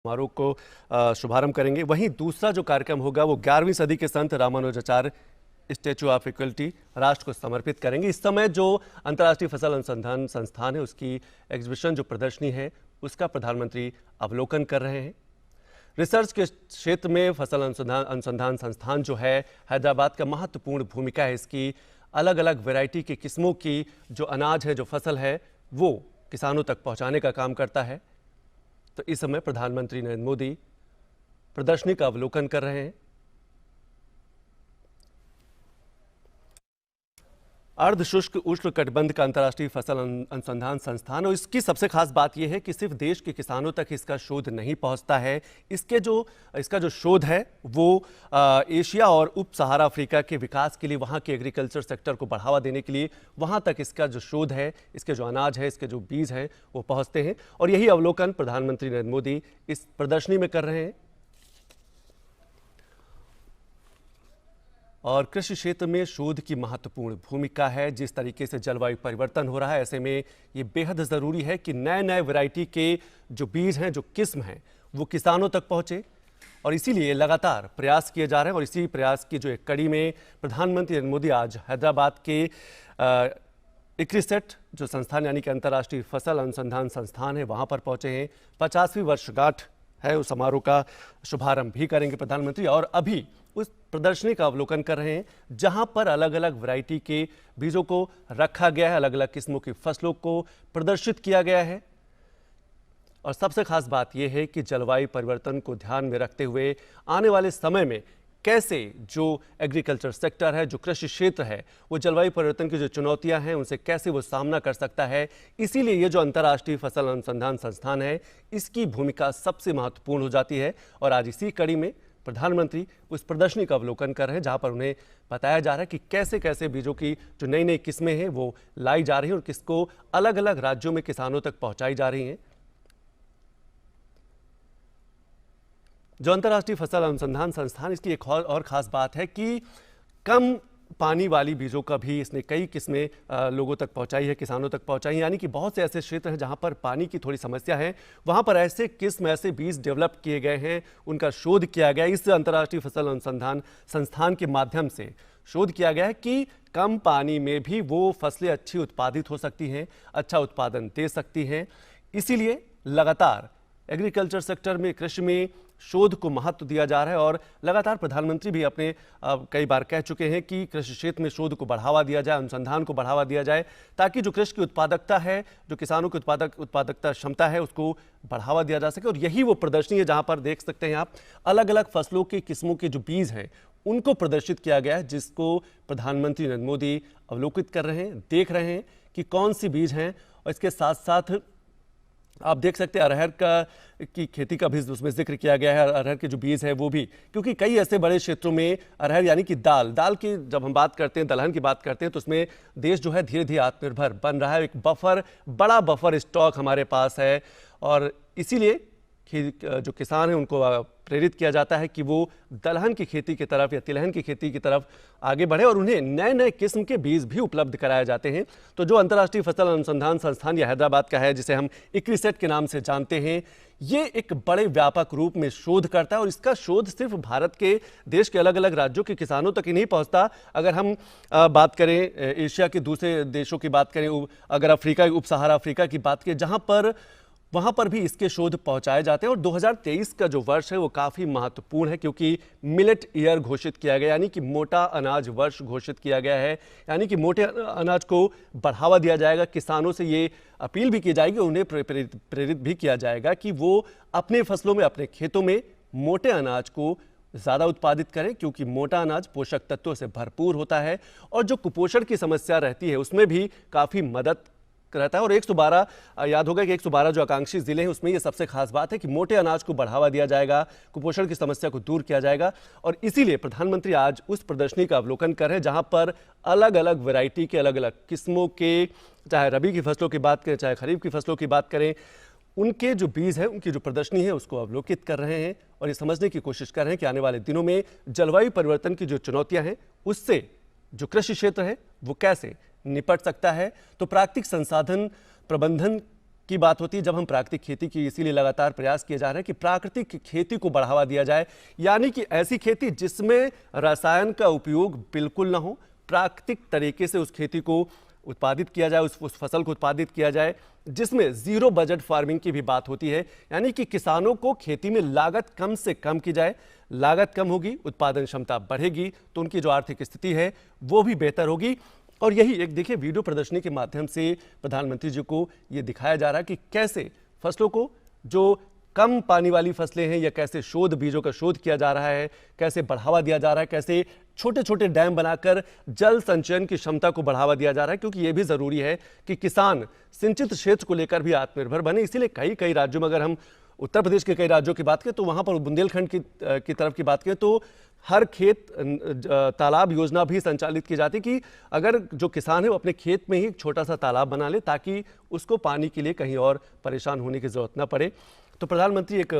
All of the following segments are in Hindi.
समारोह को शुभारंभ करेंगे। वहीं दूसरा जो कार्यक्रम होगा वो 11वीं सदी के संत रामानुजाचार्य स्टैचू ऑफ इक्वलिटी राष्ट्र को समर्पित करेंगे। इस समय जो अंतर्राष्ट्रीय फसल अनुसंधान संस्थान है उसकी एग्जीबिशन जो प्रदर्शनी है उसका प्रधानमंत्री अवलोकन कर रहे हैं। रिसर्च के क्षेत्र में फसल अनुसंधान संस्थान जो है हैदराबाद का महत्वपूर्ण भूमिका है। इसकी अलग अलग वैरायटी की किस्मों की जो अनाज है, जो फसल है, वो किसानों तक पहुंचाने का काम करता है। तो इस समय प्रधानमंत्री नरेंद्र मोदी प्रदर्शनी का अवलोकन कर रहे हैं। अर्ध शुष्क उष्ण कटिबंध का अंतर्राष्ट्रीय फसल अनुसंधान संस्थान, और इसकी सबसे खास बात यह है कि सिर्फ देश के किसानों तक इसका शोध नहीं पहुंचता है। इसका जो शोध है वो एशिया और उप सहारा अफ्रीका के विकास के लिए, वहां के एग्रीकल्चर सेक्टर को बढ़ावा देने के लिए वहां तक इसका जो शोध है, इसके जो अनाज है, इसके जो बीज हैं वो पहुंचते हैं। और यही अवलोकन प्रधानमंत्री नरेंद्र मोदी इस प्रदर्शनी में कर रहे हैं। और कृषि क्षेत्र में शोध की महत्वपूर्ण भूमिका है। जिस तरीके से जलवायु परिवर्तन हो रहा है, ऐसे में ये बेहद ज़रूरी है कि नए नए वैरायटी के जो बीज हैं, जो किस्म हैं, वो किसानों तक पहुँचे। और इसीलिए लगातार प्रयास किए जा रहे हैं। और इसी प्रयास की जो एक कड़ी में प्रधानमंत्री नरेंद्र मोदी आज हैदराबाद के इक्रिसेट जो संस्थान यानी कि अंतर्राष्ट्रीय फसल अनुसंधान संस्थान है, वहाँ पर पहुँचे हैं। 50वीं वर्षगांठ है, उस समारोह का शुभारंभ भी करेंगे प्रधानमंत्री। और अभी उस प्रदर्शनी का अवलोकन कर रहे हैं जहां पर अलग अलग वैरायटी के बीजों को रखा गया है, अलग अलग किस्मों की फसलों को प्रदर्शित किया गया है। और सबसे खास बात यह है कि जलवायु परिवर्तन को ध्यान में रखते हुए आने वाले समय में कैसे जो एग्रीकल्चर सेक्टर है, जो कृषि क्षेत्र है, वो जलवायु परिवर्तन की जो चुनौतियां हैं उनसे कैसे वो सामना कर सकता है। इसीलिए ये जो अंतर्राष्ट्रीय फसल अनुसंधान संस्थान है, इसकी भूमिका सबसे महत्वपूर्ण हो जाती है। और आज इसी कड़ी में प्रधानमंत्री उस प्रदर्शनी का अवलोकन कर रहे हैं जहां पर उन्हें बताया जा रहा है कि कैसे कैसे बीजों की जो नई नई किस्में हैं वो लाई जा रही हैं और किसको अलग अलग राज्यों में किसानों तक पहुंचाई जा रही हैं। जो अंतर्राष्ट्रीय फसल अनुसंधान संस्थान, इसकी एक और खास बात है कि कम पानी वाली बीजों का भी इसने कई किस्में लोगों तक पहुंचाई है, किसानों तक पहुंचाई है। यानी कि बहुत से ऐसे क्षेत्र हैं जहां पर पानी की थोड़ी समस्या है, वहां पर ऐसे किस्म, ऐसे बीज डेवलप किए गए हैं, उनका शोध किया गया। इस अंतर्राष्ट्रीय फसल अनुसंधान संस्थान के माध्यम से शोध किया गया है कि कम पानी में भी वो फसलें अच्छी उत्पादित हो सकती हैं, अच्छा उत्पादन दे सकती हैं। इसीलिए लगातार एग्रीकल्चर सेक्टर में, कृषि में शोध को महत्व दिया जा रहा है। और लगातार प्रधानमंत्री भी अपने कई बार कह चुके हैं कि कृषि क्षेत्र में शोध को बढ़ावा दिया जाए, अनुसंधान को बढ़ावा दिया जाए, ताकि जो कृषि की उत्पादकता है, जो किसानों की उत्पादकता क्षमता है, उसको बढ़ावा दिया जा सके। और यही वो प्रदर्शनी है जहां पर देख सकते हैं आप अलग अलग फसलों की किस्मों के जो बीज हैं उनको प्रदर्शित किया गया है, जिसको प्रधानमंत्री नरेंद्र मोदी अवलोकित कर रहे हैं, देख रहे हैं कि कौन सी बीज हैं। और इसके साथ साथ आप देख सकते हैं अरहर की खेती का भी उसमें जिक्र किया गया है। अरहर के जो बीज है वो भी, क्योंकि कई ऐसे बड़े क्षेत्रों में अरहर यानी कि दाल की जब हम बात करते हैं, दलहन की बात करते हैं, तो उसमें देश जो है धीरे धीरे आत्मनिर्भर बन रहा है। एक बड़ा बफर स्टॉक हमारे पास है। और इसीलिए जो किसान हैं उनको प्रेरित किया जाता है कि वो दलहन की खेती की तरफ या तिलहन की खेती की तरफ आगे बढ़े और उन्हें नए नए किस्म के बीज भी उपलब्ध कराए जाते हैं। तो जो अंतर्राष्ट्रीय फसल अनुसंधान संस्थान या हैदराबाद का है, जिसे हम इक्रिसेट के नाम से जानते हैं, ये एक बड़े व्यापक रूप में शोध करता है। और इसका शोध सिर्फ भारत के देश के अलग अलग राज्यों के किसानों तक ही नहीं पहुंचता। अगर हम बात करें एशिया के दूसरे देशों की बात करें, अगर अफ्रीका, उप सहारा अफ्रीका की बात करें, वहां पर भी इसके शोध पहुंचाए जाते हैं। और 2023 का जो वर्ष है वो काफ़ी महत्वपूर्ण है, क्योंकि मिलेट ईयर घोषित किया गया, यानी कि मोटा अनाज वर्ष घोषित किया गया है। यानी कि मोटे अनाज को बढ़ावा दिया जाएगा। किसानों से ये अपील भी की जाएगी, उन्हें प्रेरित भी किया जाएगा कि वो अपने फसलों में, अपने खेतों में मोटे अनाज को ज़्यादा उत्पादित करें, क्योंकि मोटा अनाज पोषक तत्वों से भरपूर होता है। और जो कुपोषण की समस्या रहती है उसमें भी काफ़ी मदद रहता है। और 112 याद होगा कि 112 जो आकांक्षी जिले हैं उसमें ये सबसे खास बात है कि मोटे अनाज को बढ़ावा दिया जाएगा, कुपोषण की समस्या को दूर किया जाएगा। और इसीलिए प्रधानमंत्री आज उस प्रदर्शनी का अवलोकन कर रहे हैं जहां पर अलग अलग वैरायटी के, अलग अलग किस्मों के, चाहे रबी की फसलों की बात करें, चाहे खरीफ की फसलों की बात करें, उनके जो बीज हैं, उनकी जो प्रदर्शनी है उसको अवलोकित कर रहे हैं। और ये समझने की कोशिश कर रहे हैं कि आने वाले दिनों में जलवायु परिवर्तन की जो चुनौतियां हैं उससे जो कृषि क्षेत्र है वो कैसे निपट सकता है। तो प्राकृतिक संसाधन प्रबंधन की बात होती है जब हम प्राकृतिक खेती की, इसीलिए लगातार प्रयास किए जा रहे हैं कि प्राकृतिक खेती को बढ़ावा दिया जाए, यानी कि ऐसी खेती जिसमें रसायन का उपयोग बिल्कुल ना हो, प्राकृतिक तरीके से उस खेती को उत्पादित किया जाए, उस फसल को उत्पादित किया जाए, जिसमें जीरो बजट फार्मिंग की भी बात होती है, यानी कि किसानों को खेती में लागत कम से कम की जाए। लागत कम होगी, उत्पादन क्षमता बढ़ेगी, तो उनकी जो आर्थिक स्थिति है वो भी बेहतर होगी। और यही एक देखिए वीडियो प्रदर्शनी के माध्यम से प्रधानमंत्री जी को ये दिखाया जा रहा है कि कैसे फसलों को, जो कम पानी वाली फसलें हैं, या कैसे शोध बीजों का शोध किया जा रहा है, कैसे बढ़ावा दिया जा रहा है, कैसे छोटे छोटे डैम बनाकर जल संचयन की क्षमता को बढ़ावा दिया जा रहा है, क्योंकि ये भी जरूरी है कि किसान सिंचित क्षेत्र को लेकर भी आत्मनिर्भर बने। इसीलिए कई कई राज्यों में, अगर हम उत्तर प्रदेश के कई राज्यों की बात करें तो वहां पर बुंदेलखंड की तरफ की बात करें तो हर खेत तालाब योजना भी संचालित की जाती कि अगर जो किसान है वो अपने खेत में ही एक छोटा सा तालाब बना ले ताकि उसको पानी के लिए कहीं और परेशान होने की जरूरत ना पड़े। तो प्रधानमंत्री एक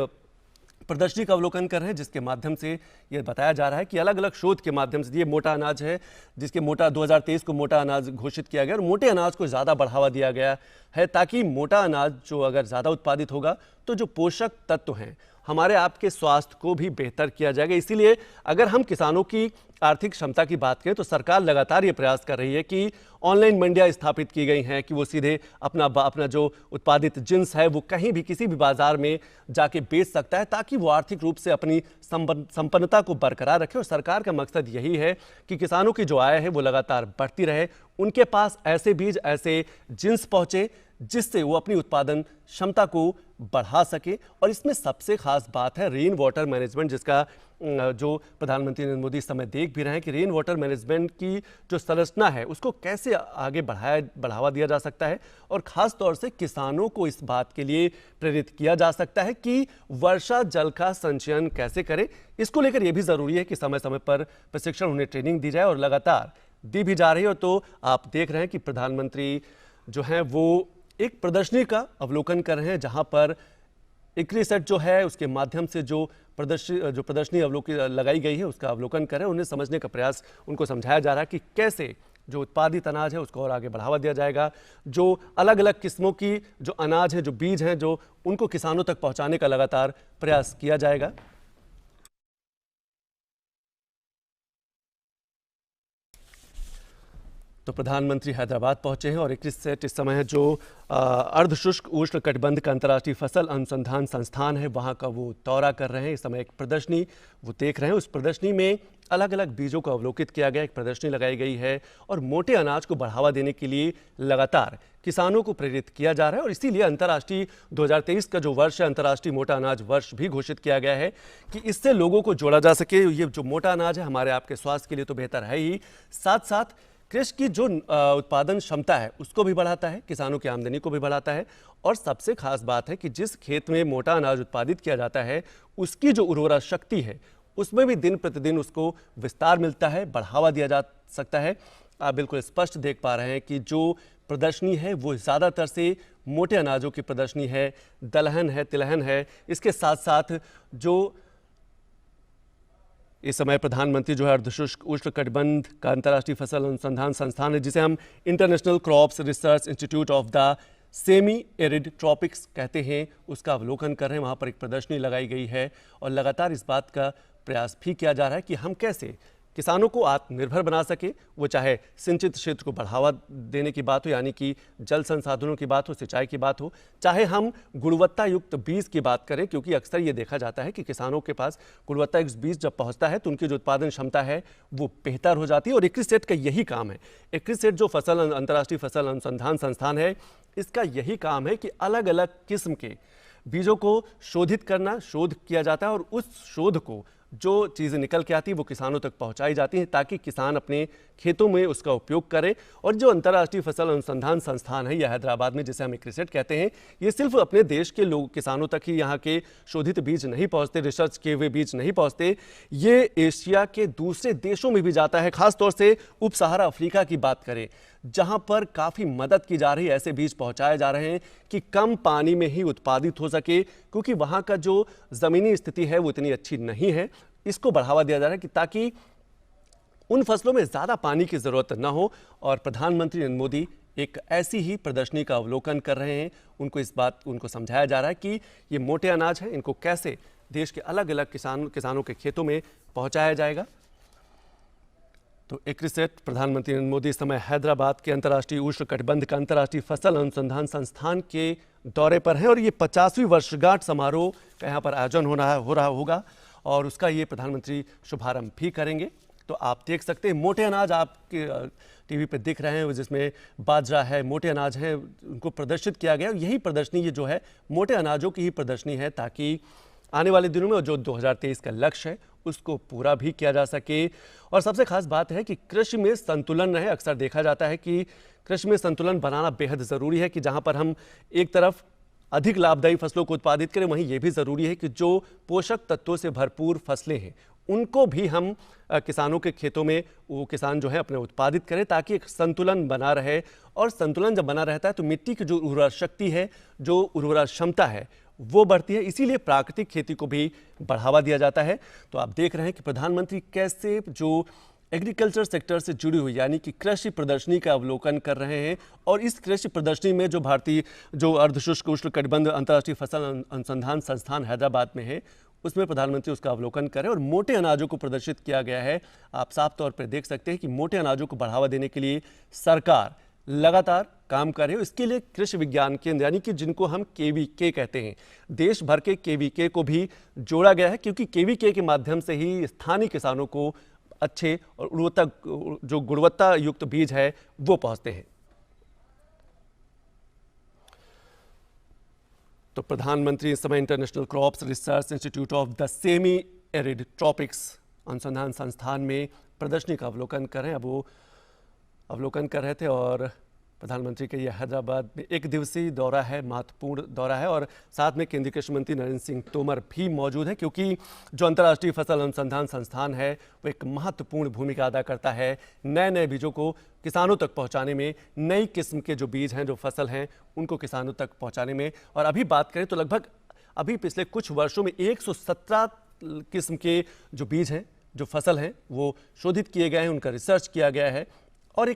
प्रदर्शनी का अवलोकन कर रहे हैं जिसके माध्यम से ये बताया जा रहा है कि अलग अलग शोध के माध्यम से, ये मोटा अनाज है जिसके 2023 को मोटा अनाज घोषित किया गया और मोटे अनाज को ज़्यादा बढ़ावा दिया गया है ताकि मोटा अनाज जो अगर ज़्यादा उत्पादित होगा तो जो पोषक तत्व हैं हमारे आपके स्वास्थ्य को भी बेहतर किया जाएगा। इसीलिए अगर हम किसानों की आर्थिक क्षमता की बात करें तो सरकार लगातार ये प्रयास कर रही है कि ऑनलाइन मंडियां स्थापित की गई हैं कि वो सीधे अपना जो उत्पादित जिन्स है वो कहीं भी किसी भी बाजार में जाके बेच सकता है ताकि वो आर्थिक रूप से अपनी संपन्नता को बरकरार रखे। और सरकार का मकसद यही है कि किसानों की जो आय है वो लगातार बढ़ती रहे, उनके पास ऐसे बीज, ऐसे जिन्स पहुंचे जिससे वो अपनी उत्पादन क्षमता को बढ़ा सके। और इसमें सबसे खास बात है रेन वाटर मैनेजमेंट, जिसका जो प्रधानमंत्री नरेंद्र मोदी इस समय देख भी रहे हैं कि रेन वाटर मैनेजमेंट की जो संरचना है उसको कैसे आगे बढ़ावा दिया जा सकता है और खास तौर से किसानों को इस बात के लिए प्रेरित किया जा सकता है कि वर्षा जल का संचयन कैसे करें। इसको लेकर यह भी जरूरी है कि समय समय पर प्रशिक्षण, उन्हें ट्रेनिंग दी जाए और लगातार दी भी जा रही है। तो आप देख रहे हैं कि प्रधानमंत्री जो हैं वो एक प्रदर्शनी का अवलोकन कर रहे हैं जहां पर इक्रिसेट जो है उसके माध्यम से जो प्रदर्शनी लगाई गई है उसका अवलोकन करें, उन्हें समझने का प्रयास, उनको समझाया जा रहा है कि कैसे जो उत्पादित अनाज है उसको और आगे बढ़ावा दिया जाएगा, जो अलग अलग किस्मों की जो अनाज है, जो बीज हैं, जो उनको किसानों तक पहुंचाने का लगातार प्रयास किया जाएगा। तो प्रधानमंत्री हैदराबाद पहुंचे हैं और इक्रिसेट इस समय है जो अर्धशुष्क उष्ण कटिबंध का अंतर्राष्ट्रीय फसल अनुसंधान संस्थान है वहां का वो दौरा कर रहे हैं। इस समय एक प्रदर्शनी वो देख रहे हैं, उस प्रदर्शनी में अलग अलग बीजों को अवलोकित किया गया, एक प्रदर्शनी लगाई गई है और मोटे अनाज को बढ़ावा देने के लिए लगातार किसानों को प्रेरित किया जा रहा है। और इसीलिए अंतर्राष्ट्रीय 2023 का जो वर्ष है, अंतर्राष्ट्रीय मोटा अनाज वर्ष भी घोषित किया गया है कि इससे लोगों को जोड़ा जा सके। ये जो मोटा अनाज है हमारे आपके स्वास्थ्य के लिए तो बेहतर है ही, साथ साथ कृषि की जो उत्पादन क्षमता है उसको भी बढ़ाता है, किसानों की आमदनी को भी बढ़ाता है। और सबसे खास बात है कि जिस खेत में मोटा अनाज उत्पादित किया जाता है उसकी जो उर्वरा शक्ति है उसमें भी दिन प्रतिदिन उसको विस्तार मिलता है, बढ़ावा दिया जा सकता है। आप बिल्कुल स्पष्ट देख पा रहे हैं कि जो प्रदर्शनी है वो ज़्यादातर से मोटे अनाजों की प्रदर्शनी है, दलहन है, तिलहन है। इसके साथ साथ जो इस समय प्रधानमंत्री जो है अर्धशुष्क उष्ण कटिबंध का अंतर्राष्ट्रीय फसल अनुसंधान संस्थान है जिसे हम international crops research institute of the semi arid tropics कहते हैं, उसका अवलोकन कर रहे हैं। वहाँ पर एक प्रदर्शनी लगाई गई है और लगातार इस बात का प्रयास भी किया जा रहा है कि हम कैसे किसानों को आत्मनिर्भर बना सके, वो चाहे सिंचित क्षेत्र को बढ़ावा देने की बात हो यानी कि जल संसाधनों की बात हो, सिंचाई की बात हो, चाहे हम गुणवत्ता युक्त बीज की बात करें, क्योंकि अक्सर ये देखा जाता है कि किसानों के पास गुणवत्ता युक्त बीज जब पहुंचता है तो उनकी जो उत्पादन क्षमता है वो बेहतर हो जाती है। और इक्रिसेट का यही काम है। इक्रिसेट जो अंतर्राष्ट्रीय फसल अनुसंधान संस्थान है इसका यही काम है कि अलग अलग किस्म के बीजों को शोधित करना, शोध किया जाता है और उस शोध को जो चीज़ें निकल के आती है वो किसानों तक पहुंचाई जाती हैं ताकि किसान अपने खेतों में उसका उपयोग करें। और जो अंतर्राष्ट्रीय फसल अनुसंधान संस्थान है यह हैदराबाद में, जिसे हम इक्रिसेट कहते हैं, ये सिर्फ अपने देश के लोग किसानों तक ही यहाँ के शोधित बीज नहीं पहुँचते, रिसर्च किए हुए बीज नहीं पहुँचते, ये एशिया के दूसरे देशों में भी जाता है। खासतौर से उप सहारा अफ्रीका की बात करें जहां पर काफ़ी मदद की जा रही है, ऐसे बीज पहुंचाए जा रहे हैं कि कम पानी में ही उत्पादित हो सके, क्योंकि वहां का जो ज़मीनी स्थिति है वो इतनी अच्छी नहीं है। इसको बढ़ावा दिया जा रहा है कि ताकि उन फसलों में ज़्यादा पानी की ज़रूरत न हो। और प्रधानमंत्री नरेंद्र मोदी एक ऐसी ही प्रदर्शनी का अवलोकन कर रहे हैं। उनको समझाया जा रहा है कि ये मोटे अनाज हैं, इनको कैसे देश के अलग अलग किसानों के खेतों में पहुंचाया जाएगा। तो इक्रिसेट प्रधानमंत्री नरेंद्र मोदी इस समय हैदराबाद के अंतर्राष्ट्रीय उष्णकटिबंध का अंतर्राष्ट्रीय फसल अनुसंधान संस्थान के दौरे पर हैं और ये 50वीं वर्षगांठ समारोह का यहाँ पर आयोजन हो रहा होगा और उसका ये प्रधानमंत्री शुभारंभ भी करेंगे। तो आप देख सकते हैं मोटे अनाज आपके टीवी पे दिख रहे हैं, जिसमें बाजरा है, मोटे अनाज हैं, उनको प्रदर्शित किया गया। यही प्रदर्शनी ये जो है मोटे अनाजों की ही प्रदर्शनी है ताकि आने वाले दिनों में जो 2023 का लक्ष्य है उसको पूरा भी किया जा सके। और सबसे खास बात है कि कृषि में संतुलन रहे। अक्सर देखा जाता है कि कृषि में संतुलन बनाना बेहद ज़रूरी है कि जहां पर हम एक तरफ अधिक लाभदायी फसलों को उत्पादित करें, वहीं ये भी ज़रूरी है कि जो पोषक तत्वों से भरपूर फसलें हैं उनको भी हम किसानों के खेतों में वो किसान जो है अपने उत्पादित करें ताकि एक संतुलन बना रहे। और संतुलन जब बना रहता है तो मिट्टी की जो उर्वरा शक्ति है, जो उर्वरा क्षमता है वो बढ़ती है। इसीलिए प्राकृतिक खेती को भी बढ़ावा दिया जाता है। तो आप देख रहे हैं कि प्रधानमंत्री कैसे जो एग्रीकल्चर सेक्टर से जुड़ी हुई यानी कि कृषि प्रदर्शनी का अवलोकन कर रहे हैं। और इस कृषि प्रदर्शनी में जो भारतीय जो अर्धशुष्क उष्णकटिबंध अंतर्राष्ट्रीय फसल अनुसंधान संस्थान हैदराबाद में है उसमें प्रधानमंत्री उसका अवलोकन करें। और मोटे अनाजों को प्रदर्शित किया गया है। आप साफ तौर पर देख सकते हैं कि मोटे अनाजों को बढ़ावा देने के लिए सरकार लगातार काम कर रही है। इसके लिए कृषि विज्ञान केंद्र यानी कि जिनको हम केवीके कहते हैं, देश भर के केवीके को भी जोड़ा गया है क्योंकि केवीके के माध्यम से ही स्थानीय किसानों को अच्छे और गुणवत्ता युक्त बीज है वो पहुंचते हैं। तो प्रधानमंत्री इस समय international crops research institute of the semi arid tropics अनुसंधान संस्थान में प्रदर्शनी का अवलोकन कर रहे हैं। अब वो अवलोकन कर रहे थे और प्रधानमंत्री का यह हैदराबाद में एक दिवसीय दौरा है, महत्वपूर्ण दौरा है। और साथ में केंद्रीय कृषि मंत्री नरेंद्र सिंह तोमर भी मौजूद हैं क्योंकि जो अंतर्राष्ट्रीय फसल अनुसंधान संस्थान है वो एक महत्वपूर्ण भूमिका अदा करता है नए नए बीजों को किसानों तक पहुंचाने में, नई किस्म के जो बीज हैं, जो फसल हैं उनको किसानों तक पहुंचाने में। और अभी बात करें तो लगभग अभी पिछले कुछ वर्षों में 117 किस्म के जो बीज हैं, जो फसल हैं वो शोधित किए गए हैं, उनका रिसर्च किया गया है। और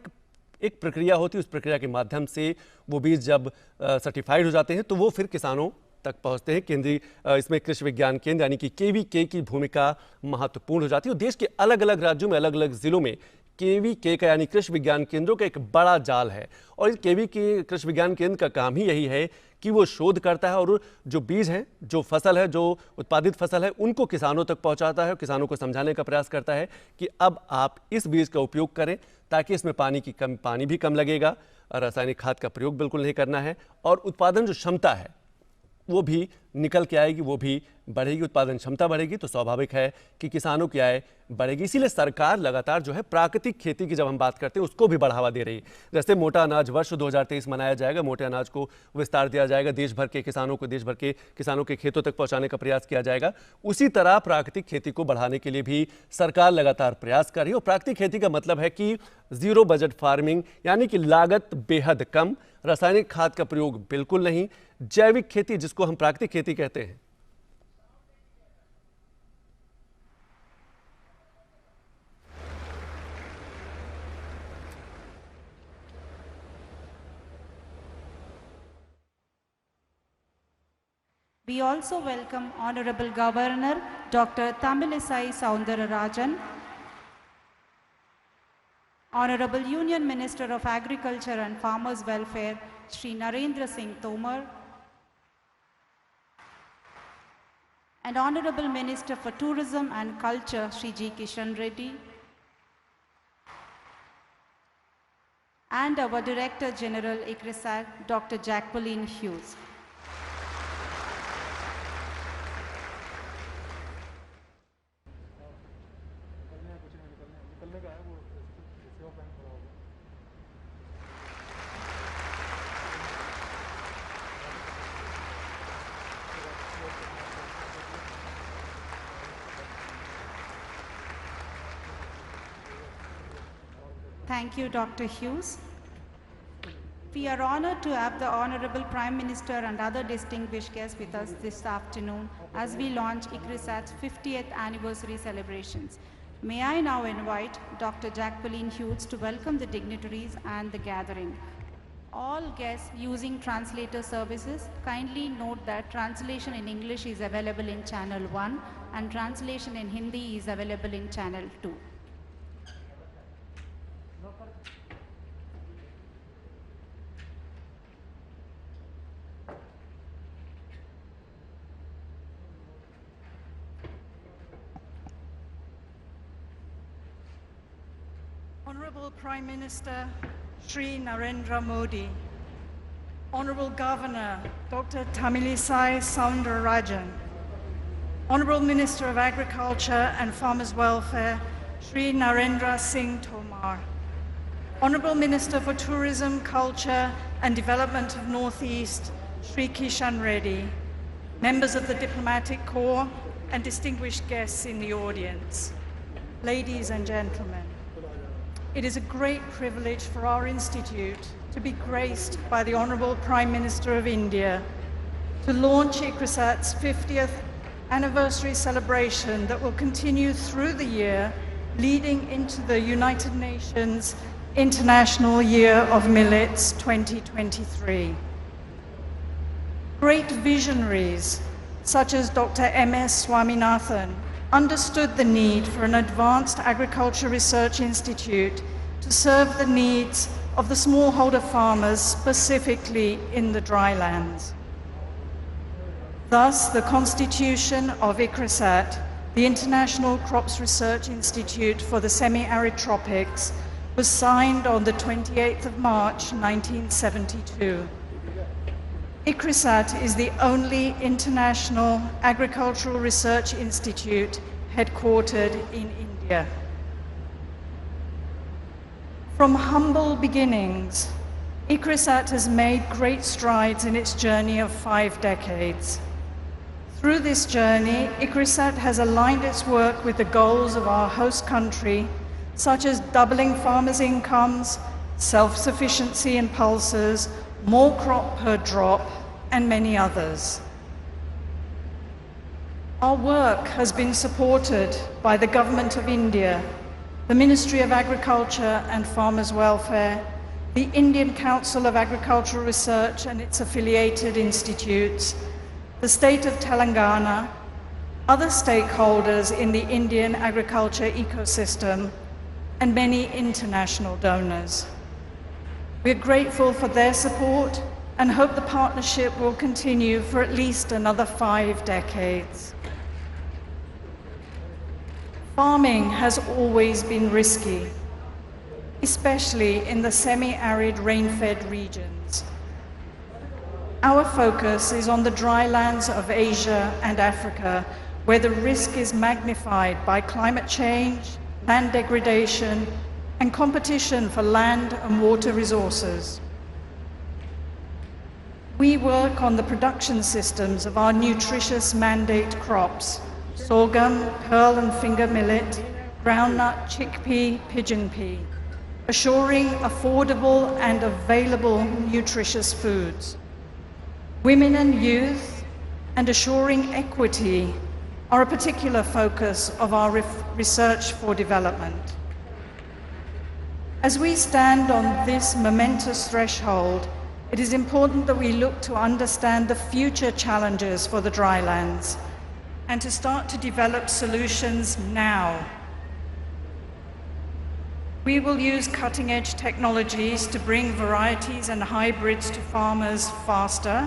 एक प्रक्रिया होती है, उस प्रक्रिया के माध्यम से वो बीज जब सर्टिफाइड हो जाते हैं तो वो फिर किसानों तक पहुंचते हैं। केंद्रीय इसमें कृषि विज्ञान केंद्र यानी कि केवीके की भूमिका महत्वपूर्ण हो जाती है। और देश के अलग अलग राज्यों में, अलग अलग जिलों में केवीके का यानी कृषि विज्ञान केंद्रों का एक बड़ा जाल है। और इस केवीके कृषि विज्ञान केंद्र का काम ही यही है कि वो शोध करता है और जो बीज हैं, जो फसल है, जो उत्पादित फसल है उनको किसानों तक पहुंचाता है और किसानों को समझाने का प्रयास करता है कि अब आप इस बीज का उपयोग करें ताकि इसमें पानी भी कम लगेगा, रासायनिक खाद का प्रयोग बिल्कुल नहीं करना है और उत्पादन जो क्षमता है वो भी निकल के आएगी, वो भी बढ़ेगी, उत्पादन क्षमता बढ़ेगी तो स्वाभाविक है कि किसानों की आय बढ़ेगी। इसीलिए सरकार लगातार जो है प्राकृतिक खेती की जब हम बात करते हैं उसको भी बढ़ावा दे रही है। जैसे मोटा अनाज वर्ष 2023 मनाया जाएगा, मोटे अनाज को विस्तार दिया जाएगा, देश भर के किसानों के खेतों तक पहुंचाने का प्रयास किया जाएगा। उसी तरह प्राकृतिक खेती को बढ़ाने के लिए भी सरकार लगातार प्रयास कर रही है। और प्राकृतिक खेती का मतलब है कि जीरो बजट फार्मिंग यानी कि लागत बेहद कम, रासायनिक खाद का प्रयोग बिल्कुल नहीं, जैविक खेती जिसको हम प्राकृतिक खेती कहते हैं। We also welcome Honorable Governor Dr. Tamilisai Soundararajan, Honorable Union Minister of Agriculture and Farmers Welfare Shri Narendra Singh Tomar, and Honorable Minister for Tourism and Culture Shri G. Kishan Reddy, and our Director General ICRISAT Dr. Jacqueline Hughes. Thank you, Dr. Hughes. We are honored to have the Honorable Prime Minister and other distinguished guests with us this afternoon as we launch ICRISAT's 50th anniversary celebrations. May I now invite Dr. Jacqueline Hughes to welcome the dignitaries and the gathering. All guests using translator services, kindly note that translation in English is available in channel 1 and translation in Hindi is available in channel 2. Honorable Prime Minister Shri Narendra Modi, Honorable Governor Dr. Tamilisai Soundararajan, Honorable Minister of Agriculture and Farmers Welfare Shri Narendra Singh Tomar, Honorable Minister for Tourism, Culture and Development of Northeast Shri Kishan Reddy, members of the Diplomatic Corps and distinguished guests in the audience, ladies and gentlemen. It is a great privilege for our Institute to be graced by the Honorable Prime Minister of India to launch ICRISAT's 50th anniversary celebration that will continue through the year, leading into the United Nations International Year of Millets 2023. Great visionaries such as Dr. M.S. Swaminathan understood the need for an advanced agriculture research institute to serve the needs of the smallholder farmers, specifically in the drylands. Thus, the constitution of ICRISAT, the International Crops Research Institute for the Semi-Arid Tropics, was signed on the 28th of March, 1972. ICRISAT is the only international agricultural research institute headquartered in India. From humble beginnings, ICRISAT has made great strides in its journey of 5 decades. Through this journey, ICRISAT has aligned its work with the goals of our host country, such as doubling farmers' incomes, self-sufficiency in pulses, more crop per drop, and many others. Our work has been supported by the Government of India, the Ministry of Agriculture and Farmers Welfare, the Indian Council of Agricultural Research and its affiliated institutes, the State of Telangana, other stakeholders in the Indian agriculture ecosystem, and many international donors. We're grateful for their support and hope the partnership will continue for at least another 5 decades. Farming has always been risky, especially in the semi-arid rain-fed regions. Our focus is on the drylands of Asia and Africa, where the risk is magnified by climate change, land degradation, and competition for land and water resources. We work on the production systems of our nutritious mandate crops: sorghum, pearl and finger millet, groundnut, chickpea, pigeon pea, assuring affordable and available nutritious foods. Women and youth and assuring equity are a particular focus of our research for development. As we stand on this momentous threshold, it is important that we look to understand the future challenges for the drylands and to start to develop solutions now. We will use cutting-edge technologies to bring varieties and hybrids to farmers faster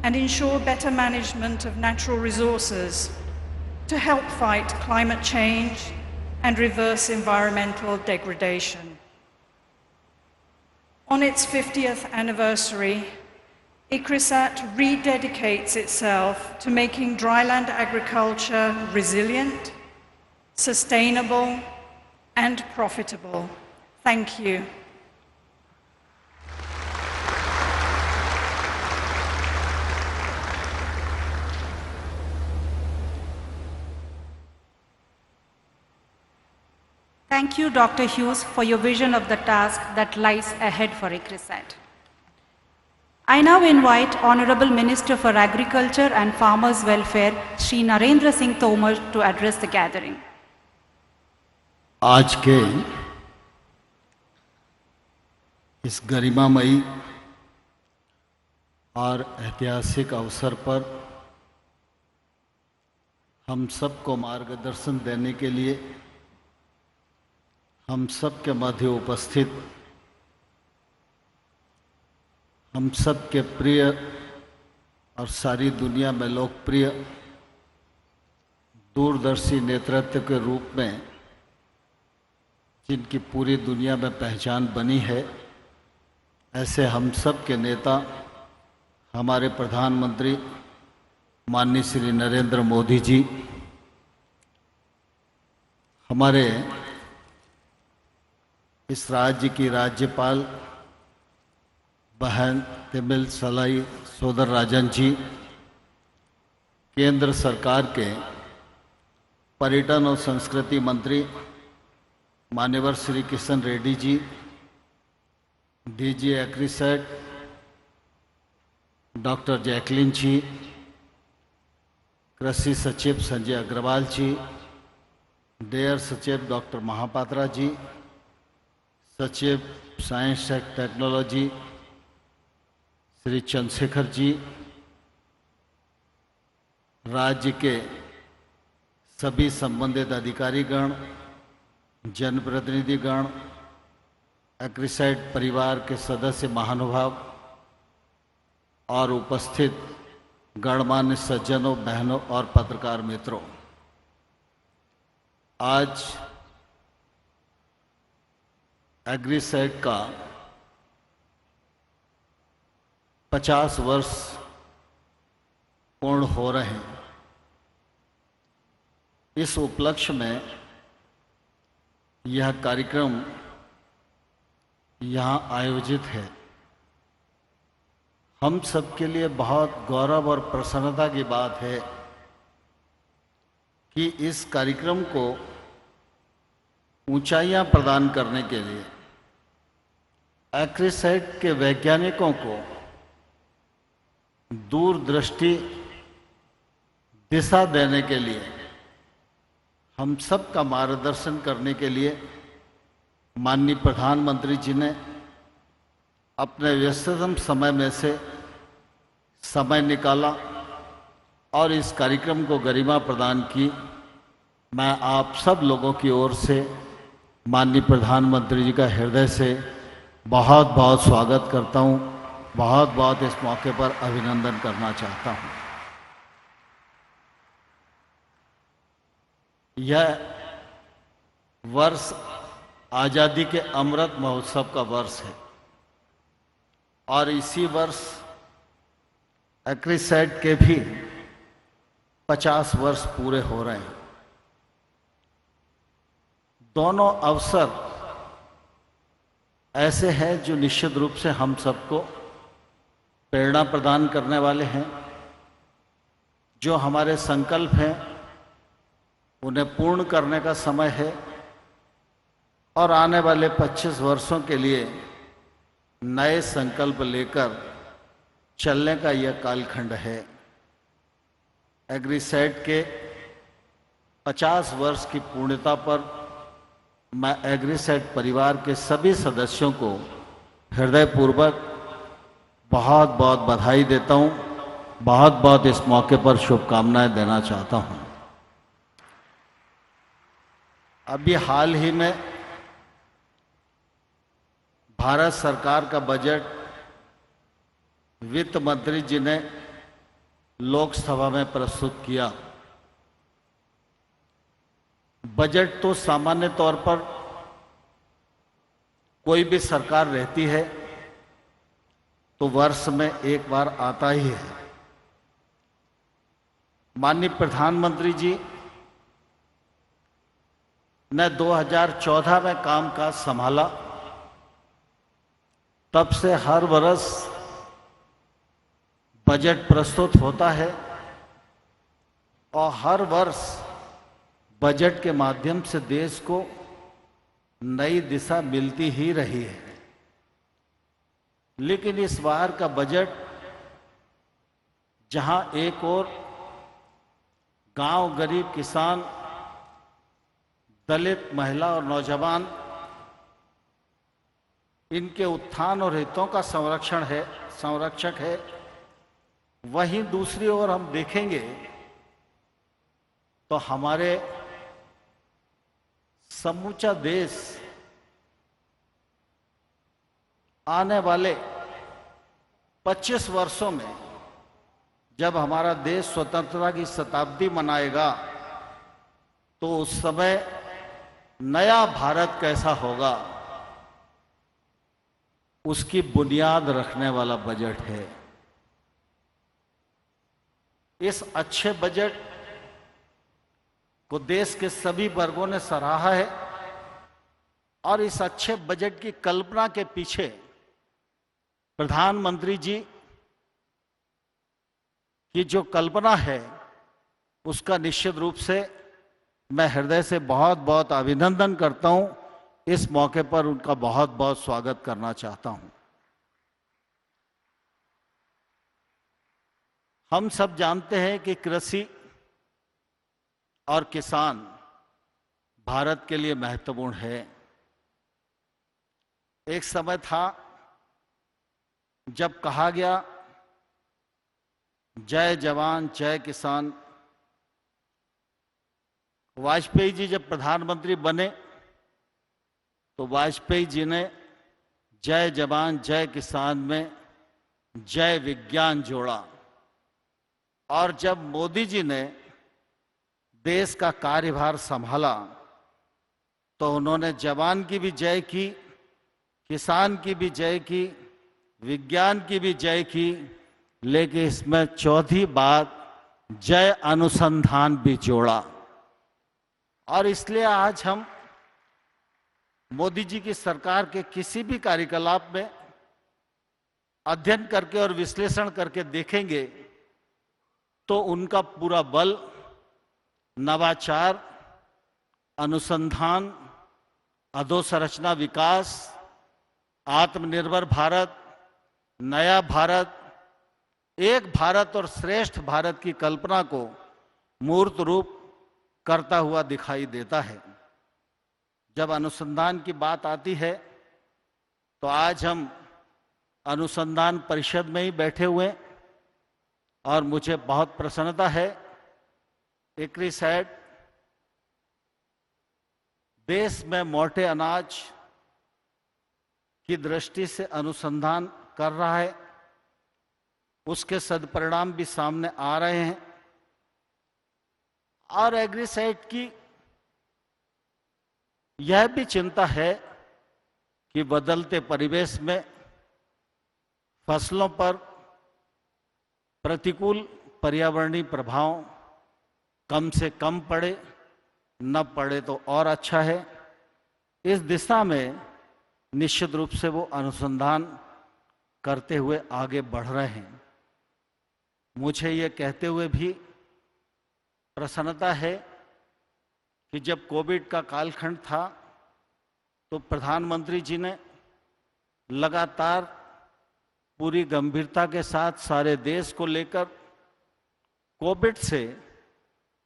and ensure better management of natural resources to help fight climate change and reverse environmental degradation. On its 50th anniversary, ICRISAT rededicates itself to making dryland agriculture resilient, sustainable, and profitable. Thank you. Thank you, Dr. Hughes, for your vision of the task that lies ahead for ICRISAT. I now invite Honorable Minister for Agriculture and Farmers Welfare, Shri Narendra Singh Tomar, to address the gathering. आज के इस गरिमामयी और ऐतिहासिक अवसर पर हम सबको मार्गदर्शन देने के लिए हम सब के मध्य उपस्थित हम सब के प्रिय और सारी दुनिया में लोकप्रिय दूरदर्शी नेतृत्व के रूप में जिनकी पूरी दुनिया में पहचान बनी है, ऐसे हम सब के नेता हमारे प्रधानमंत्री माननीय श्री नरेंद्र मोदी जी, हमारे इस राज्य की राज्यपाल बहन तिमिल सलाई सोदर राजन जी, केंद्र सरकार के पर्यटन और संस्कृति मंत्री मान्यवर Shri Kishan Reddy ji, DG ICRISAT doctor Jacqueline ji, कृषि सचिव संजय अग्रवाल जी, डेयर सचिव डॉक्टर महापात्रा जी, सचिव science and technology Shri Chandrashekhar ji, राज्य के सभी संबंधित अधिकारीगण, जनप्रतिनिधिगण, एग्रीसाइट परिवार के सदस्य महानुभाव और उपस्थित गणमान्य सज्जनों, बहनों और पत्रकार मित्रों, आज एग्रीसाइट का 50 वर्ष पूर्ण हो रहे हैं। इस उपलक्ष्य में यह कार्यक्रम यहाँ आयोजित है। हम सबके लिए बहुत गौरव और प्रसन्नता की बात है कि इस कार्यक्रम को ऊंचाइयां प्रदान करने के लिए एग्रीसाइट के वैज्ञानिकों को दूरदृष्टि दिशा देने के लिए, हम सब का मार्गदर्शन करने के लिए माननीय प्रधानमंत्री जी ने अपने व्यस्ततम समय में से समय निकाला और इस कार्यक्रम को गरिमा प्रदान की। मैं आप सब लोगों की ओर से माननीय प्रधानमंत्री जी का हृदय से बहुत बहुत स्वागत करता हूं, बहुत बहुत इस मौके पर अभिनंदन करना चाहता हूं। यह वर्ष आज़ादी के अमृत महोत्सव का वर्ष है और इसी वर्ष एग्रीसाइट के भी 50 वर्ष पूरे हो रहे हैं। दोनों अवसर ऐसे हैं जो निश्चित रूप से हम सबको प्रेरणा प्रदान करने वाले हैं। जो हमारे संकल्प हैं उन्हें पूर्ण करने का समय है और आने वाले 25 वर्षों के लिए नए संकल्प लेकर चलने का यह कालखंड है। एग्रीसाइट के 50 वर्ष की पूर्णता पर मैं एग्रीसाइट परिवार के सभी सदस्यों को हृदयपूर्वक बहुत बहुत बधाई देता हूं, बहुत बहुत इस मौके पर शुभकामनाएं देना चाहता हूं। अभी हाल ही में भारत सरकार का बजट वित्त मंत्री जी ने लोकसभा में प्रस्तुत किया। बजट तो सामान्य तौर पर कोई भी सरकार रहती है तो वर्ष में एक बार आता ही है। माननीय प्रधानमंत्री जी ने 2014 में कामकाज संभाला, तब से हर वर्ष बजट प्रस्तुत होता है और हर वर्ष बजट के माध्यम से देश को नई दिशा मिलती ही रही है। लेकिन इस बार का बजट जहां एक ओर गांव, गरीब, किसान, दलित, महिला और नौजवान इनके उत्थान और हितों का संरक्षक है, वहीं दूसरी ओर हम देखेंगे तो हमारे समूचा देश आने वाले 25 वर्षों में, जब हमारा देश स्वतंत्रता की शताब्दी मनाएगा, तो उस समय नया भारत कैसा होगा, उसकी बुनियाद रखने वाला बजट है। इस अच्छे बजट को देश के सभी वर्गों ने सराहा है और इस अच्छे बजट की कल्पना के पीछे प्रधानमंत्री जी की जो कल्पना है, उसका निश्चित रूप से मैं हृदय से बहुत बहुत अभिनंदन करता हूं। इस मौके पर उनका बहुत बहुत स्वागत करना चाहता हूं। हम सब जानते हैं कि कृषि और किसान भारत के लिए महत्वपूर्ण है। एक समय था जब कहा गया जय जवान जय किसान। वाजपेयी जी जब प्रधानमंत्री बने तो वाजपेयी जी ने जय जवान जय किसान में जय विज्ञान जोड़ा, और जब मोदी जी ने देश का कार्यभार संभाला तो उन्होंने जवान की भी जय की, किसान की भी जय की, विज्ञान की भी जय की, लेकिन इसमें चौथी बात जय अनुसंधान भी जोड़ा। और इसलिए आज हम मोदी जी की सरकार के किसी भी कार्यकलाप में अध्ययन करके और विश्लेषण करके देखेंगे तो उनका पूरा बल नवाचार, अनुसंधान, अधोसंरचना विकास, आत्मनिर्भर भारत, नया भारत, एक भारत और श्रेष्ठ भारत की कल्पना को मूर्त रूप करता हुआ दिखाई देता है। जब अनुसंधान की बात आती है तो आज हम अनुसंधान परिषद में ही बैठे हुए हैं और मुझे बहुत प्रसन्नता है। इक्रिसैट देश में मोटे अनाज की दृष्टि से अनुसंधान कर रहा है, उसके सदपरिणाम भी सामने आ रहे हैं। और एग्रीसैट की यह भी चिंता है कि बदलते परिवेश में फसलों पर प्रतिकूल पर्यावरणीय प्रभाव कम से कम पड़े, न पड़े तो और अच्छा है। इस दिशा में निश्चित रूप से वो अनुसंधान करते हुए आगे बढ़ रहे हैं। मुझे ये कहते हुए भी प्रसन्नता है कि जब कोविड का कालखंड था तो प्रधानमंत्री जी ने लगातार पूरी गंभीरता के साथ सारे देश को लेकर कोविड से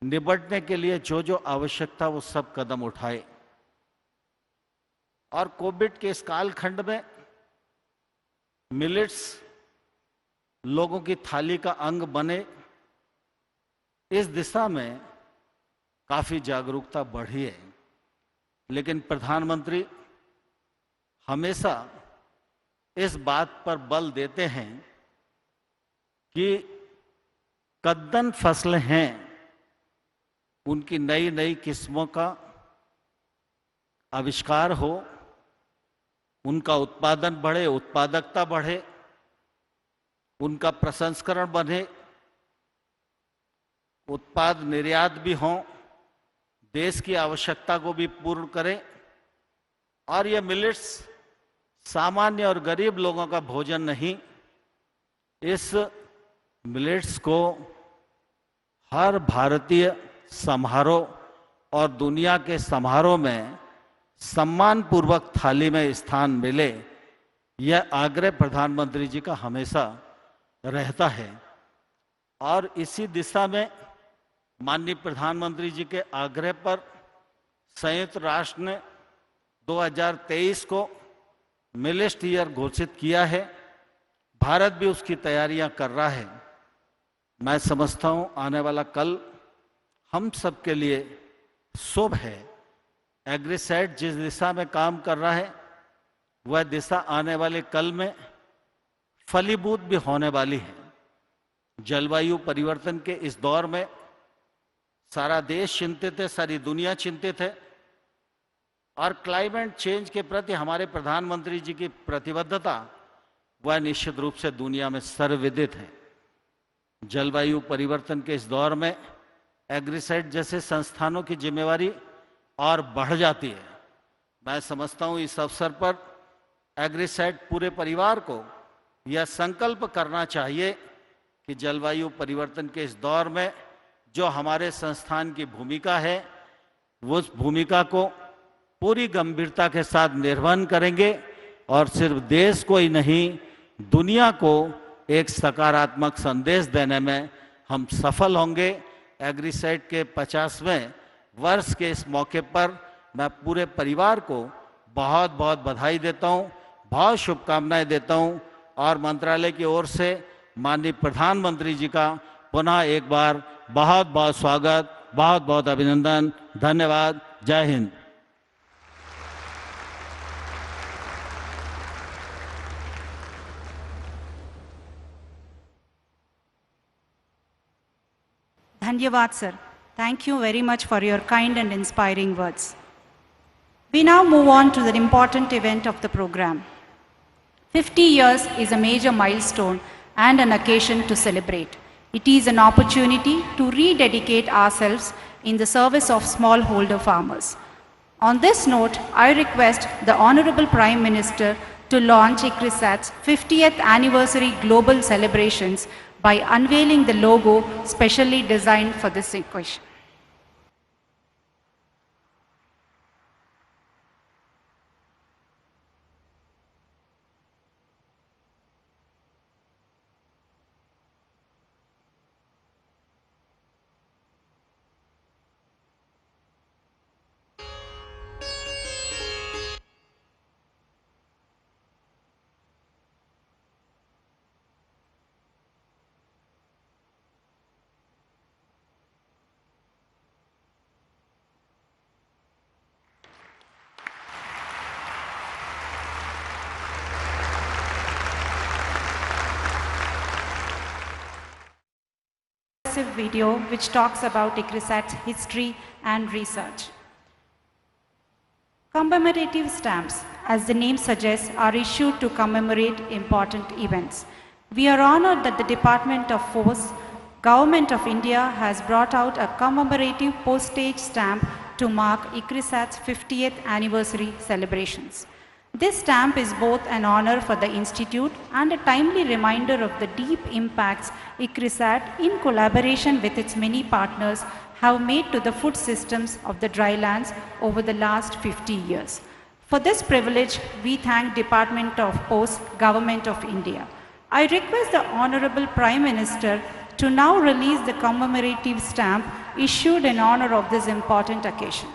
निपटने के लिए जो जो आवश्यक था वो सब कदम उठाए। और कोविड के इस कालखंड में मिलेट्स लोगों की थाली का अंग बने, इस दिशा में काफी जागरूकता बढ़ी है। लेकिन प्रधानमंत्री हमेशा इस बात पर बल देते हैं कि कद्दन फसलें हैं, उनकी नई नई किस्मों का आविष्कार हो, उनका उत्पादन बढ़े, उत्पादकता बढ़े, उनका प्रसंस्करण बढ़े, उत्पाद निर्यात भी हों, देश की आवश्यकता को भी पूर्ण करें। और ये मिलेट्स सामान्य और गरीब लोगों का भोजन नहीं, इस मिलेट्स को हर भारतीय समारोह और दुनिया के समारोह में सम्मानपूर्वक थाली में स्थान मिले, यह आग्रह प्रधानमंत्री जी का हमेशा रहता है। और इसी दिशा में माननीय प्रधानमंत्री जी के आग्रह पर संयुक्त राष्ट्र ने 2023 को मिलेट ईयर घोषित किया है। भारत भी उसकी तैयारियां कर रहा है। मैं समझता हूं आने वाला कल हम सब के लिए शुभ है। एग्रीसेट जिस दिशा में काम कर रहा है वह दिशा आने वाले कल में फलीभूत भी होने वाली है। जलवायु परिवर्तन के इस दौर में सारा देश चिंतित है, सारी दुनिया चिंतित है और क्लाइमेट चेंज के प्रति हमारे प्रधानमंत्री जी की प्रतिबद्धता वह निश्चित रूप से दुनिया में सर्वविदित है। जलवायु परिवर्तन के इस दौर में एग्रीसेट जैसे संस्थानों की जिम्मेवारी और बढ़ जाती है। मैं समझता हूं इस अवसर पर एग्रीसेट पूरे परिवार को यह संकल्प करना चाहिए कि जलवायु परिवर्तन के इस दौर में जो हमारे संस्थान की भूमिका है वो उस भूमिका को पूरी गंभीरता के साथ निर्वहन करेंगे और सिर्फ देश को ही नहीं दुनिया को एक सकारात्मक संदेश देने में हम सफल होंगे। एग्रीसेट के 50वें वर्ष के इस मौके पर मैं पूरे परिवार को बहुत बहुत बधाई देता हूं, बहुत शुभकामनाएं देता हूं और मंत्रालय की ओर से माननीय प्रधानमंत्री जी का पुनः एक बार बहुत बहुत स्वागत, बहुत बहुत अभिनंदन। धन्यवाद। जय Hind. Dhanyavad, sir. Thank you very much for your kind and inspiring words. We now move on to the important event of the program. 50 years is a major milestone and an occasion to celebrate. It is an opportunity to rededicate ourselves in the service of smallholder farmers. On this note, I request the Honorable Prime Minister to launch ICRISAT's 50th anniversary global celebrations by unveiling the logo specially designed for this occasion. Video which talks about ICRISAT's history and research. Commemorative stamps, as the name suggests, are issued to commemorate important events. We are honored that the Department of Force, Government of India has brought out a commemorative postage stamp to mark ICRISAT's 50th anniversary celebrations. This stamp is both an honor for the Institute and a timely reminder of the deep impacts ICRISAT, in collaboration with its many partners, have made to the food systems of the drylands over the last 50 years. For this privilege, we thank Department of Post, Government of India. I request the Honorable Prime Minister to now release the commemorative stamp issued in honor of this important occasion.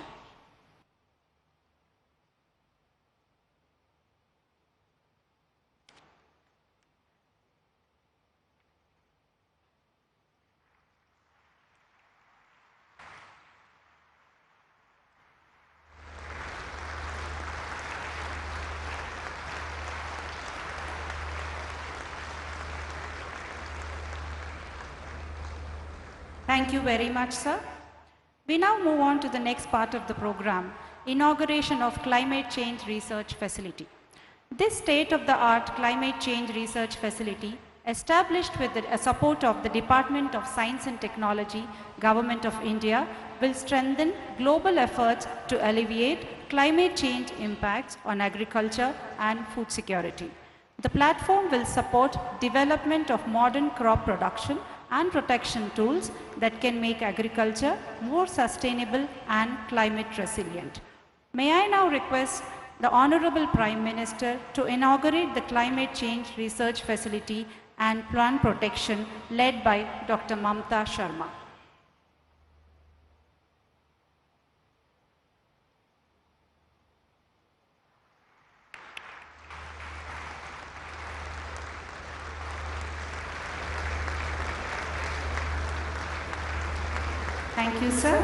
Thank you very much, sir. We now move on to the next part of the program, inauguration of Climate Change Research Facility. This state-of-the-art climate change research facility, established with the support of the Department of Science and Technology, Government of India, will strengthen global efforts to alleviate climate change impacts on agriculture and food security. The platform will support development of modern crop production and protection tools that can make agriculture more sustainable and climate resilient. May I now request the Honorable Prime Minister to inaugurate the Climate Change Research Facility and Plant Protection led by Dr. Mamta Sharma. Thank you, sir.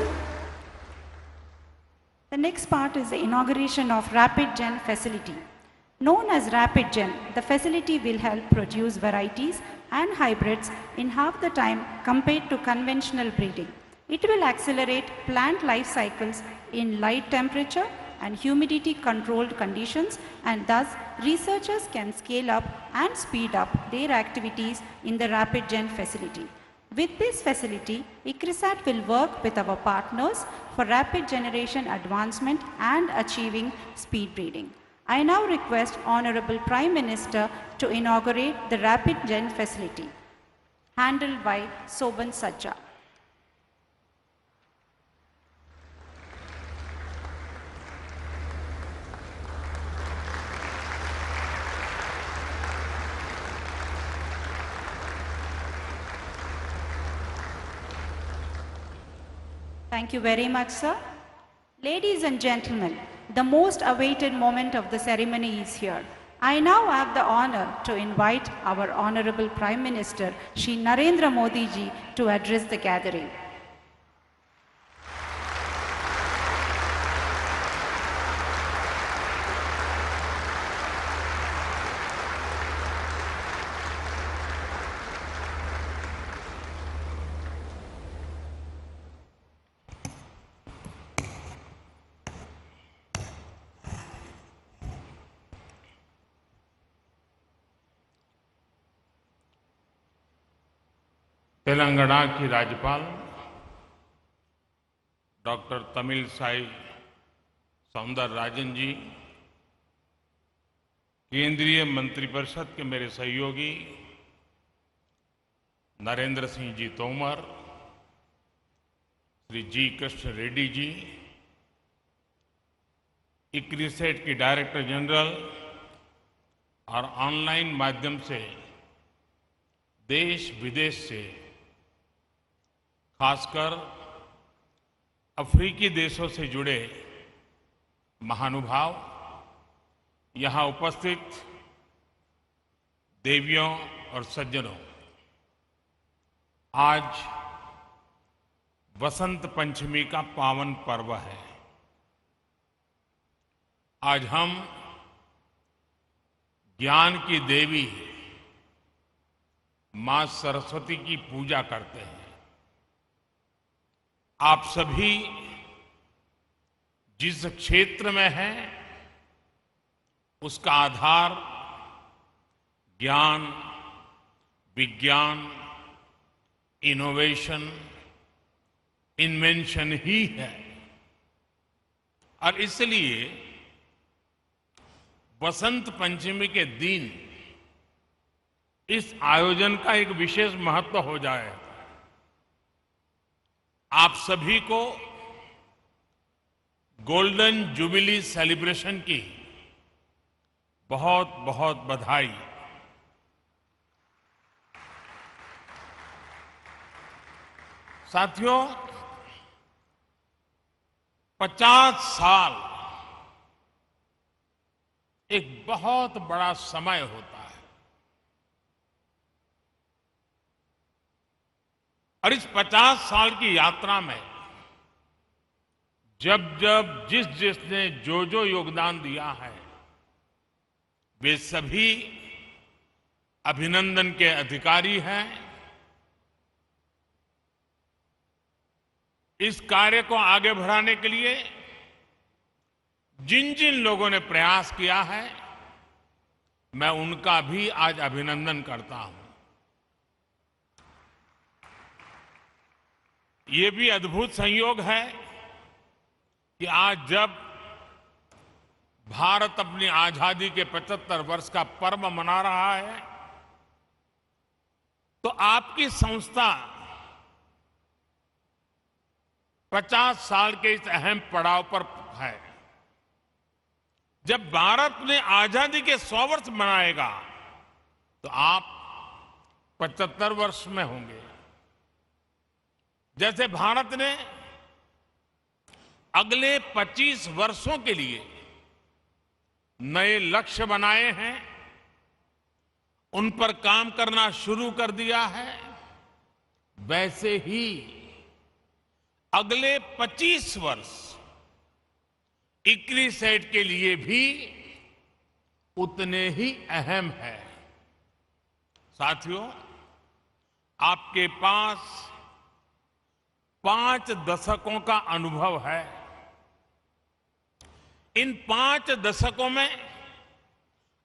The next part is the inauguration of Rapid Gen facility. Known as Rapid Gen, the facility will help produce varieties and hybrids in half the time compared to conventional breeding. It will accelerate plant life cycles in light temperature and humidity controlled conditions, and thus researchers can scale up and speed up their activities in the Rapid Gen facility. With this facility, ICRISAT will work with our partners for rapid generation advancement and achieving speed breeding. I now request Honorable Prime Minister to inaugurate the Rapid Gen facility, handled by Soban Sajja. Thank you very much, sir. Ladies and gentlemen, the most awaited moment of the ceremony is here. I now have the honor to invite our Honorable Prime Minister, Shri Narendra Modi ji, to address the gathering. Telangana की राज्यपाल डॉक्टर तमिलसाई सौंदरराजन जी, केंद्रीय मंत्रिपरिषद के मेरे सहयोगी नरेंद्र सिंह जी तोमर, श्री जी कृष्ण रेड्डी जी, इक्रिसेट की डायरेक्टर जनरल और ऑनलाइन माध्यम से देश विदेश से खासकर अफ्रीकी देशों से जुड़े महानुभाव, यहाँ उपस्थित देवियों और सज्जनों, आज वसंत पंचमी का पावन पर्व है। आज हम ज्ञान की देवी मां सरस्वती की पूजा करते हैं। आप सभी जिस क्षेत्र में हैं, उसका आधार ज्ञान, विज्ञान, इनोवेशन, इन्वेंशन ही है। और इसलिए वसंत पंचमी के दिन इस आयोजन का एक विशेष महत्व हो जाए। आप सभी को गोल्डन जुबिली सेलिब्रेशन की बहुत बहुत बधाई। साथियों, 50 साल एक बहुत बड़ा समय होता है और इस 50 साल की यात्रा में जब जब जिस जिसने जो जो योगदान दिया है, वे सभी अभिनंदन के अधिकारी हैं। इस कार्य को आगे बढ़ाने के लिए जिन जिन लोगों ने प्रयास किया है, मैं उनका भी आज अभिनंदन करता हूं। ये भी अद्भुत संयोग है कि आज जब भारत अपनी आजादी के 75 वर्ष का पर्व मना रहा है, तो आपकी संस्था 50 साल के इस अहम पड़ाव पर है। जब भारत ने आजादी के 100 वर्ष मनाएगा, तो आप 75 वर्ष में होंगे। जैसे भारत ने अगले 25 वर्षों के लिए नए लक्ष्य बनाए हैं, उन पर काम करना शुरू कर दिया है, वैसे ही अगले 25 वर्ष इक्रिसैट के लिए भी उतने ही अहम है। साथियों, आपके पास 5 दशकों का अनुभव है। इन 5 दशकों में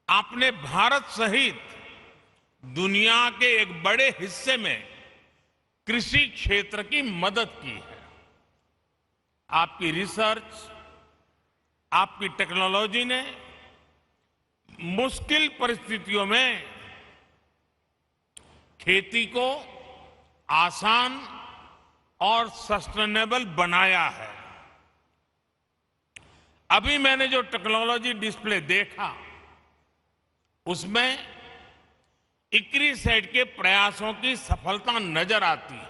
आपने भारत सहित दुनिया के एक बड़े हिस्से में कृषि क्षेत्र की मदद की है। आपकी रिसर्च, आपकी टेक्नोलॉजी ने मुश्किल परिस्थितियों में खेती को आसान और सस्टेनेबल बनाया है। अभी मैंने जो टेक्नोलॉजी डिस्प्ले देखा, उसमें इक्रिसैट के प्रयासों की सफलता नजर आती है।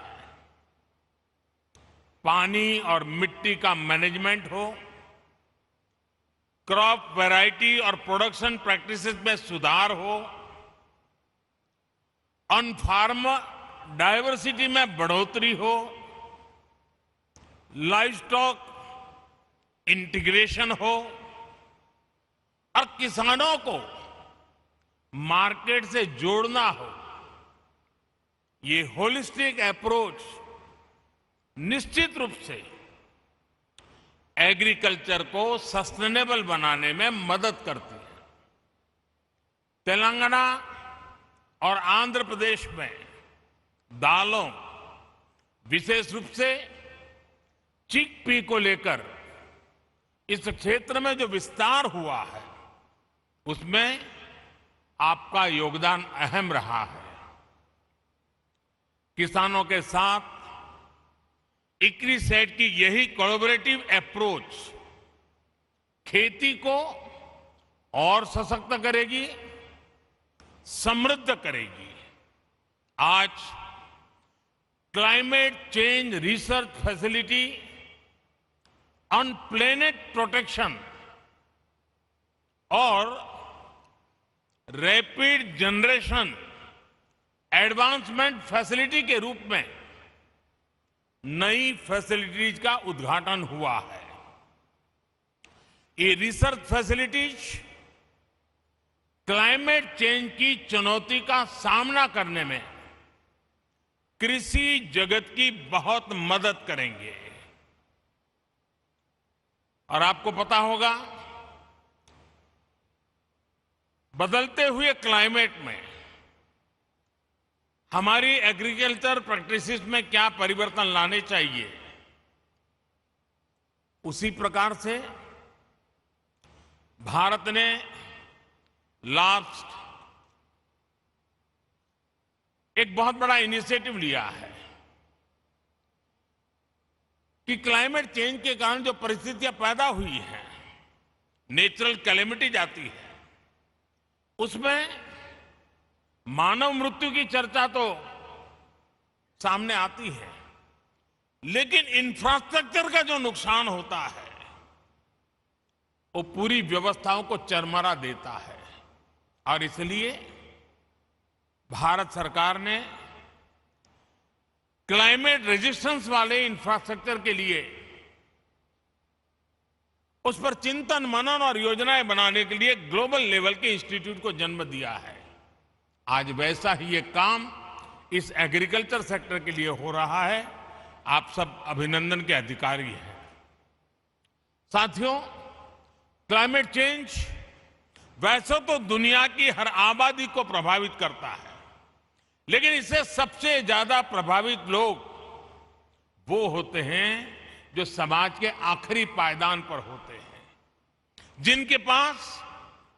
पानी और मिट्टी का मैनेजमेंट हो, क्रॉप वैरायटी और प्रोडक्शन प्रैक्टिसेस में सुधार हो, ऑन फार्म डायवर्सिटी में बढ़ोतरी हो, लाइव स्टॉक इंटीग्रेशन हो और किसानों को मार्केट से जोड़ना हो, ये होलिस्टिक अप्रोच निश्चित रूप से एग्रीकल्चर को सस्टेनेबल बनाने में मदद करती है। तेलंगाना और आंध्र प्रदेश में दालों, विशेष रूप से चिकपी को लेकर इस क्षेत्र में जो विस्तार हुआ है, उसमें आपका योगदान अहम रहा है। किसानों के साथ इक्रिसैट की यही कोलैबोरेटिव अप्रोच खेती को और सशक्त करेगी, समृद्ध करेगी। आज climate change research facility on planet protection और रैपिड जनरेशन एडवांसमेंट फैसिलिटी के रूप में नई फैसिलिटीज का उद्घाटन हुआ है। ये रिसर्च फैसिलिटीज क्लाइमेट चेंज की चुनौती का सामना करने में कृषि जगत की बहुत मदद करेंगे। और आपको पता होगा, बदलते हुए क्लाइमेट में हमारी एग्रीकल्चर प्रैक्टिसेस में क्या परिवर्तन लाने चाहिए, उसी प्रकार से भारत ने लास्ट एक बहुत बड़ा इनिशिएटिव लिया है कि क्लाइमेट चेंज के कारण जो परिस्थितियां पैदा हुई हैं, नेचुरल कैलेमिटीज आती है, उसमें मानव मृत्यु की चर्चा तो सामने आती है, लेकिन इंफ्रास्ट्रक्चर का जो नुकसान होता है वो पूरी व्यवस्थाओं को चरमरा देता है। और इसलिए भारत सरकार ने क्लाइमेट रेजिस्टेंस वाले इंफ्रास्ट्रक्चर के लिए उस पर चिंतन मनन और योजनाएं बनाने के लिए ग्लोबल लेवल के इंस्टीट्यूट को जन्म दिया है। आज वैसा ही एक काम इस एग्रीकल्चर सेक्टर के लिए हो रहा है। आप सब अभिनंदन के अधिकारी हैं। साथियों, क्लाइमेट चेंज वैसे तो दुनिया की हर आबादी को प्रभावित करता है, लेकिन इससे सबसे ज्यादा प्रभावित लोग वो होते हैं जो समाज के आखिरी पायदान पर होते हैं, जिनके पास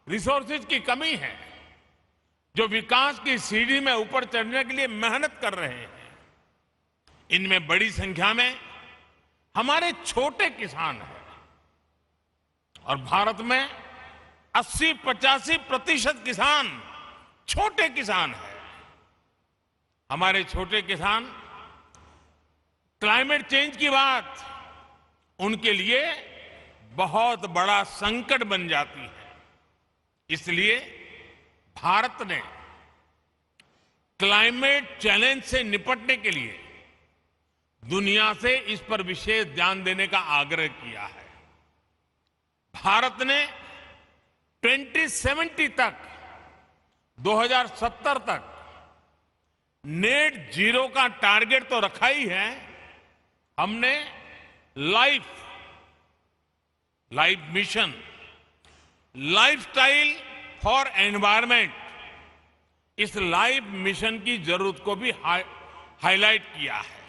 रिसोर्सेज की कमी है, जो विकास की सीढ़ी में ऊपर चढ़ने के लिए मेहनत कर रहे हैं। इनमें बड़ी संख्या में हमारे छोटे किसान हैं और भारत में 80-85% किसान छोटे किसान हैं। हमारे छोटे किसान क्लाइमेट चेंज की बात उनके लिए बहुत बड़ा संकट बन जाती है। इसलिए भारत ने क्लाइमेट चैलेंज से निपटने के लिए दुनिया से इस पर विशेष ध्यान देने का आग्रह किया है। भारत ने 2070 तक 2070 तक नेट जीरो का टारगेट तो रखा ही है, हमने life mission, lifestyle for environment, इस लाइफ मिशन की जरूरत को भी हाईलाइट किया है।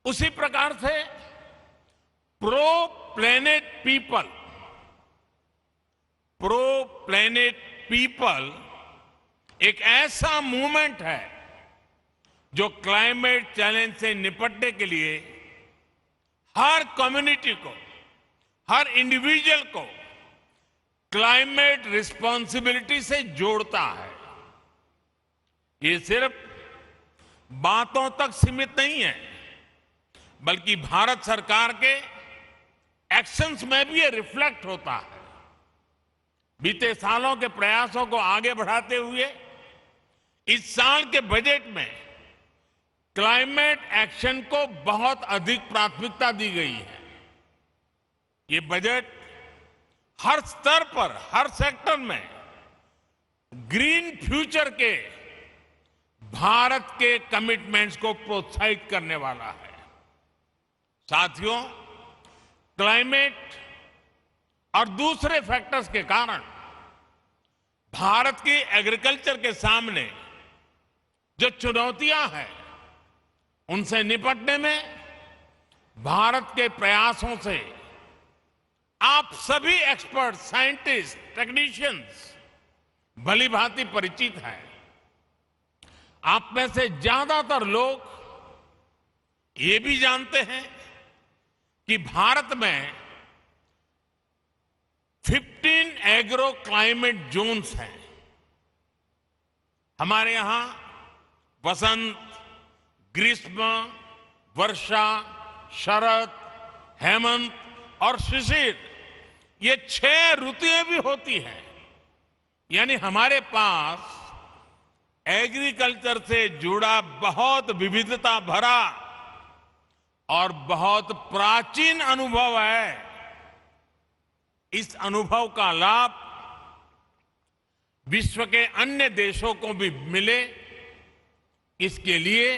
उसी प्रकार से प्रो प्लेनेट पीपल एक ऐसा मूवमेंट है जो क्लाइमेट चैलेंज से निपटने के लिए हर कम्युनिटी को, हर इंडिविजुअल को क्लाइमेट रिस्पॉन्सिबिलिटी से जोड़ता है। ये सिर्फ बातों तक सीमित नहीं है, बल्कि भारत सरकार के एक्शंस में भी ये रिफ्लेक्ट होता है। बीते सालों के प्रयासों को आगे बढ़ाते हुए इस साल के बजट में क्लाइमेट एक्शन को बहुत अधिक प्राथमिकता दी गई है। ये बजट हर स्तर पर, हर सेक्टर में ग्रीन फ्यूचर के भारत के कमिटमेंट्स को प्रोत्साहित करने वाला है। साथियों, क्लाइमेट और दूसरे फैक्टर्स के कारण भारत की एग्रीकल्चर के सामने जो चुनौतियां हैं, उनसे निपटने में भारत के प्रयासों से आप सभी एक्सपर्ट, साइंटिस्ट, टेक्नीशियंस भली भांति परिचित हैं। आप में से ज्यादातर लोग ये भी जानते हैं कि भारत में 15 एग्रो क्लाइमेट जोन्स हैं। हमारे यहां वसंत, ग्रीष्म, वर्षा, शरद, हेमंत और शिशिर, ये 6 ऋतुएं भी होती हैं। यानी हमारे पास एग्रीकल्चर से जुड़ा बहुत विविधता भरा और बहुत प्राचीन अनुभव है। इस अनुभव का लाभ विश्व के अन्य देशों को भी मिले, इसके लिए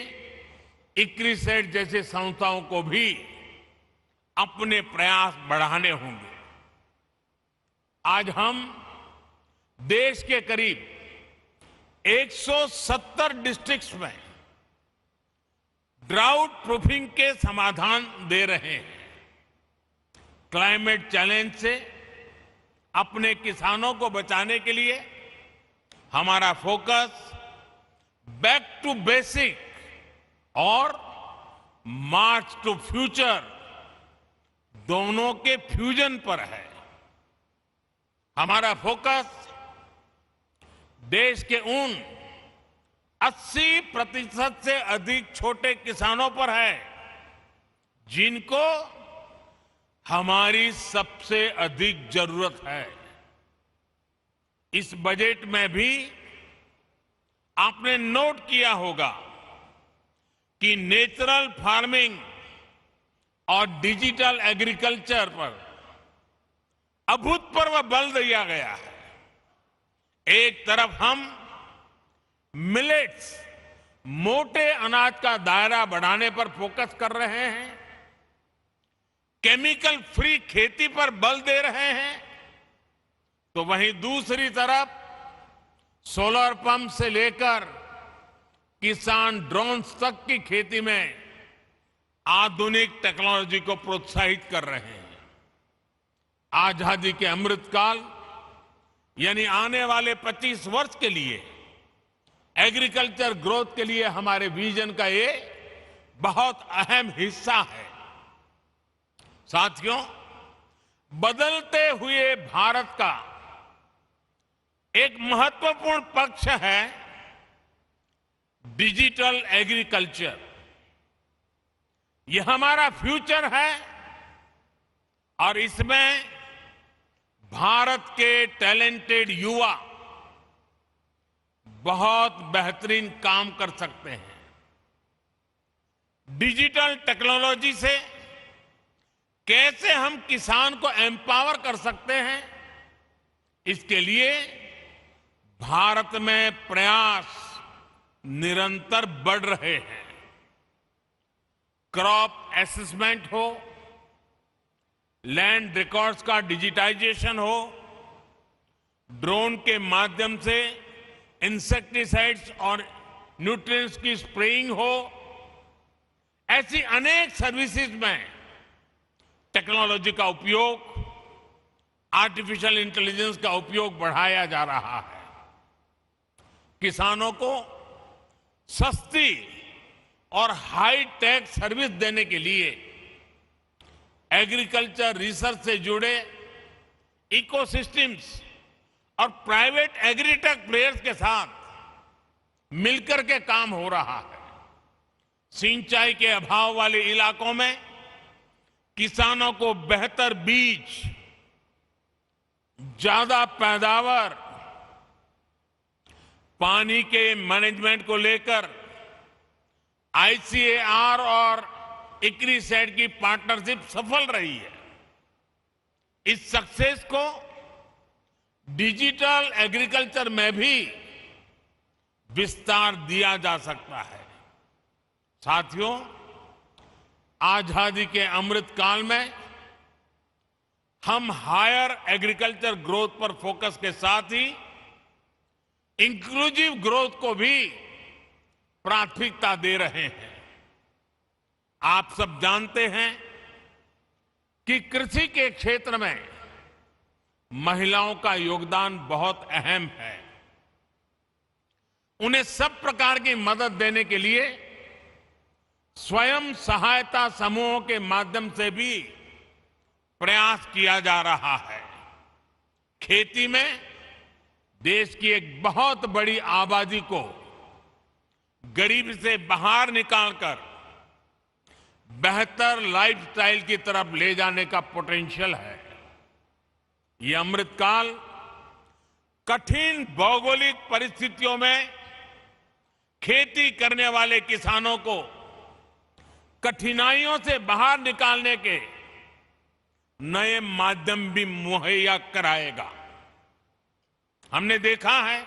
इक्रिसेट जैसे संस्थाओं को भी अपने प्रयास बढ़ाने होंगे। आज हम देश के करीब 170 डिस्ट्रिक्ट्स में ड्राउट प्रूफिंग के समाधान दे रहे हैं। क्लाइमेट चैलेंज से अपने किसानों को बचाने के लिए हमारा फोकस बैक टू बेसिक और मार्च टू फ्यूचर दोनों के फ्यूजन पर है। हमारा फोकस देश के उन 80% से अधिक छोटे किसानों पर है जिनको हमारी सबसे अधिक जरूरत है। इस बजट में भी आपने नोट किया होगा कि नेचुरल फार्मिंग और डिजिटल एग्रीकल्चर पर अभूतपूर्व बल दिया गया है। एक तरफ हम मिलेट्स, मोटे अनाज का दायरा बढ़ाने पर फोकस कर रहे हैं, केमिकल फ्री खेती पर बल दे रहे हैं, तो वहीं दूसरी तरफ सोलर पंप से लेकर किसान ड्रोन्स तक की खेती में आधुनिक टेक्नोलॉजी को प्रोत्साहित कर रहे हैं। आजादी के अमृतकाल यानी आने वाले 25 वर्ष के लिए एग्रीकल्चर ग्रोथ के लिए हमारे विजन का ये बहुत अहम हिस्सा है। साथियों, बदलते हुए भारत का एक महत्वपूर्ण पक्ष है डिजिटल एग्रीकल्चर। यह हमारा फ्यूचर है और इसमें भारत के टैलेंटेड युवा बहुत बेहतरीन काम कर सकते हैं। डिजिटल टेक्नोलॉजी से कैसे हम किसान को एम्पावर कर सकते हैं, इसके लिए भारत में प्रयास निरंतर बढ़ रहे हैं। क्रॉप असेसमेंट हो, लैंड रिकॉर्ड्स का डिजिटाइजेशन हो, ड्रोन के माध्यम से इंसेक्टिसाइड्स और न्यूट्रिएंट्स की स्प्रेइंग हो, ऐसी अनेक सर्विसेज में टेक्नोलॉजी का उपयोग, आर्टिफिशियल इंटेलिजेंस का उपयोग बढ़ाया जा रहा है। किसानों को सस्ती और हाई टेक सर्विस देने के लिए एग्रीकल्चर रिसर्च से जुड़े इकोसिस्टम्स और प्राइवेट एग्रीटेक प्लेयर्स के साथ मिलकर के काम हो रहा है। सिंचाई के अभाव वाले इलाकों में किसानों को बेहतर बीज, ज्यादा पैदावार, पानी के मैनेजमेंट को लेकर आईसीएआर और इक्रिसैट की पार्टनरशिप सफल रही है। इस सक्सेस को डिजिटल एग्रीकल्चर में भी विस्तार दिया जा सकता है। साथियों, आजादी के अमृत काल में हम हायर एग्रीकल्चर ग्रोथ पर फोकस के साथ ही इंक्लूसिव ग्रोथ को भी प्राथमिकता दे रहे हैं। आप सब जानते हैं कि कृषि के क्षेत्र में महिलाओं का योगदान बहुत अहम है। उन्हें सब प्रकार की मदद देने के लिए स्वयं सहायता समूहों के माध्यम से भी प्रयास किया जा रहा है। खेती में देश की एक बहुत बड़ी आबादी को गरीबी से बाहर निकालकर बेहतर लाइफस्टाइल की तरफ ले जाने का पोटेंशियल है। ये अमृतकाल कठिन भौगोलिक परिस्थितियों में खेती करने वाले किसानों को कठिनाइयों से बाहर निकालने के नए माध्यम भी मुहैया कराएगा। हमने देखा है,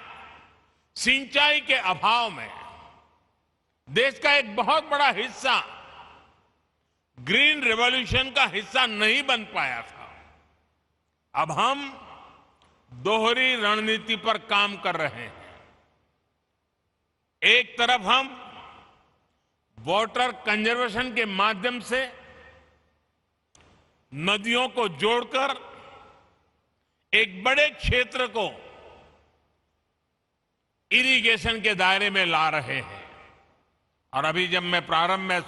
सिंचाई के अभाव में देश का एक बहुत बड़ा हिस्सा ग्रीन रिवॉल्यूशन का हिस्सा नहीं बन पाया था। अब हम दोहरी रणनीति पर काम कर रहे हैं। एक तरफ हम वाटर कंजर्वेशन के माध्यम से नदियों को जोड़कर एक बड़े क्षेत्र को इरिगेशन के दायरे में ला रहे हैं। और अभी जब मैं प्रारंभ में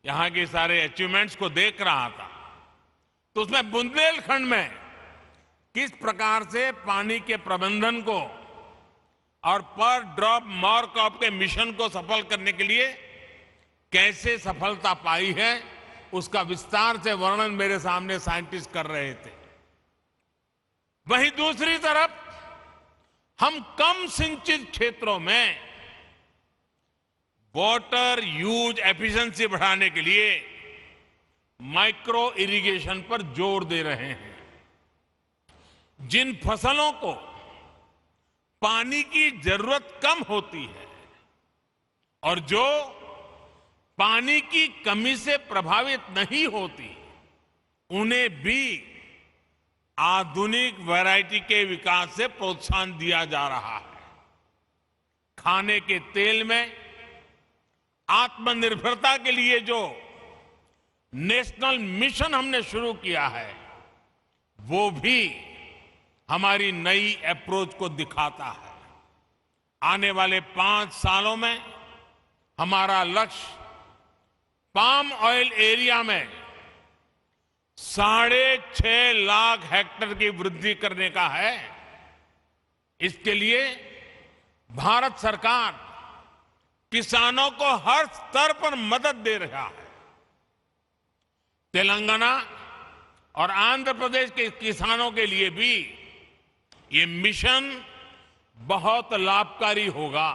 यहां के सारे अचीवमेंट्स को देख रहा था, तो उसमें बुंदेलखंड में किस प्रकार से पानी के प्रबंधन को और पर ड्रॉप मोर क्रॉप के मिशन को सफल करने के लिए कैसे सफलता पाई है, उसका विस्तार से वर्णन मेरे सामने साइंटिस्ट कर रहे थे। वहीं दूसरी तरफ हम कम सिंचित क्षेत्रों में वाटर यूज एफिशिएंसी बढ़ाने के लिए माइक्रो इरिगेशन पर जोर दे रहे हैं। जिन फसलों को पानी की जरूरत कम होती है और जो पानी की कमी से प्रभावित नहीं होती, उन्हें भी आधुनिक वैरायटी के विकास से प्रोत्साहन दिया जा रहा है। खाने के तेल में आत्मनिर्भरता के लिए जो नेशनल मिशन हमने शुरू किया है, वो भी हमारी नई अप्रोच को दिखाता है। आने वाले 5 सालों में हमारा लक्ष्य पाम ऑयल एरिया में 6.5 लाख हेक्टेयर की वृद्धि करने का है। इसके लिए भारत सरकार किसानों को हर स्तर पर मदद दे रहा है। तेलंगाना और आंध्र प्रदेश के किसानों के लिए भी ये मिशन बहुत लाभकारी होगा।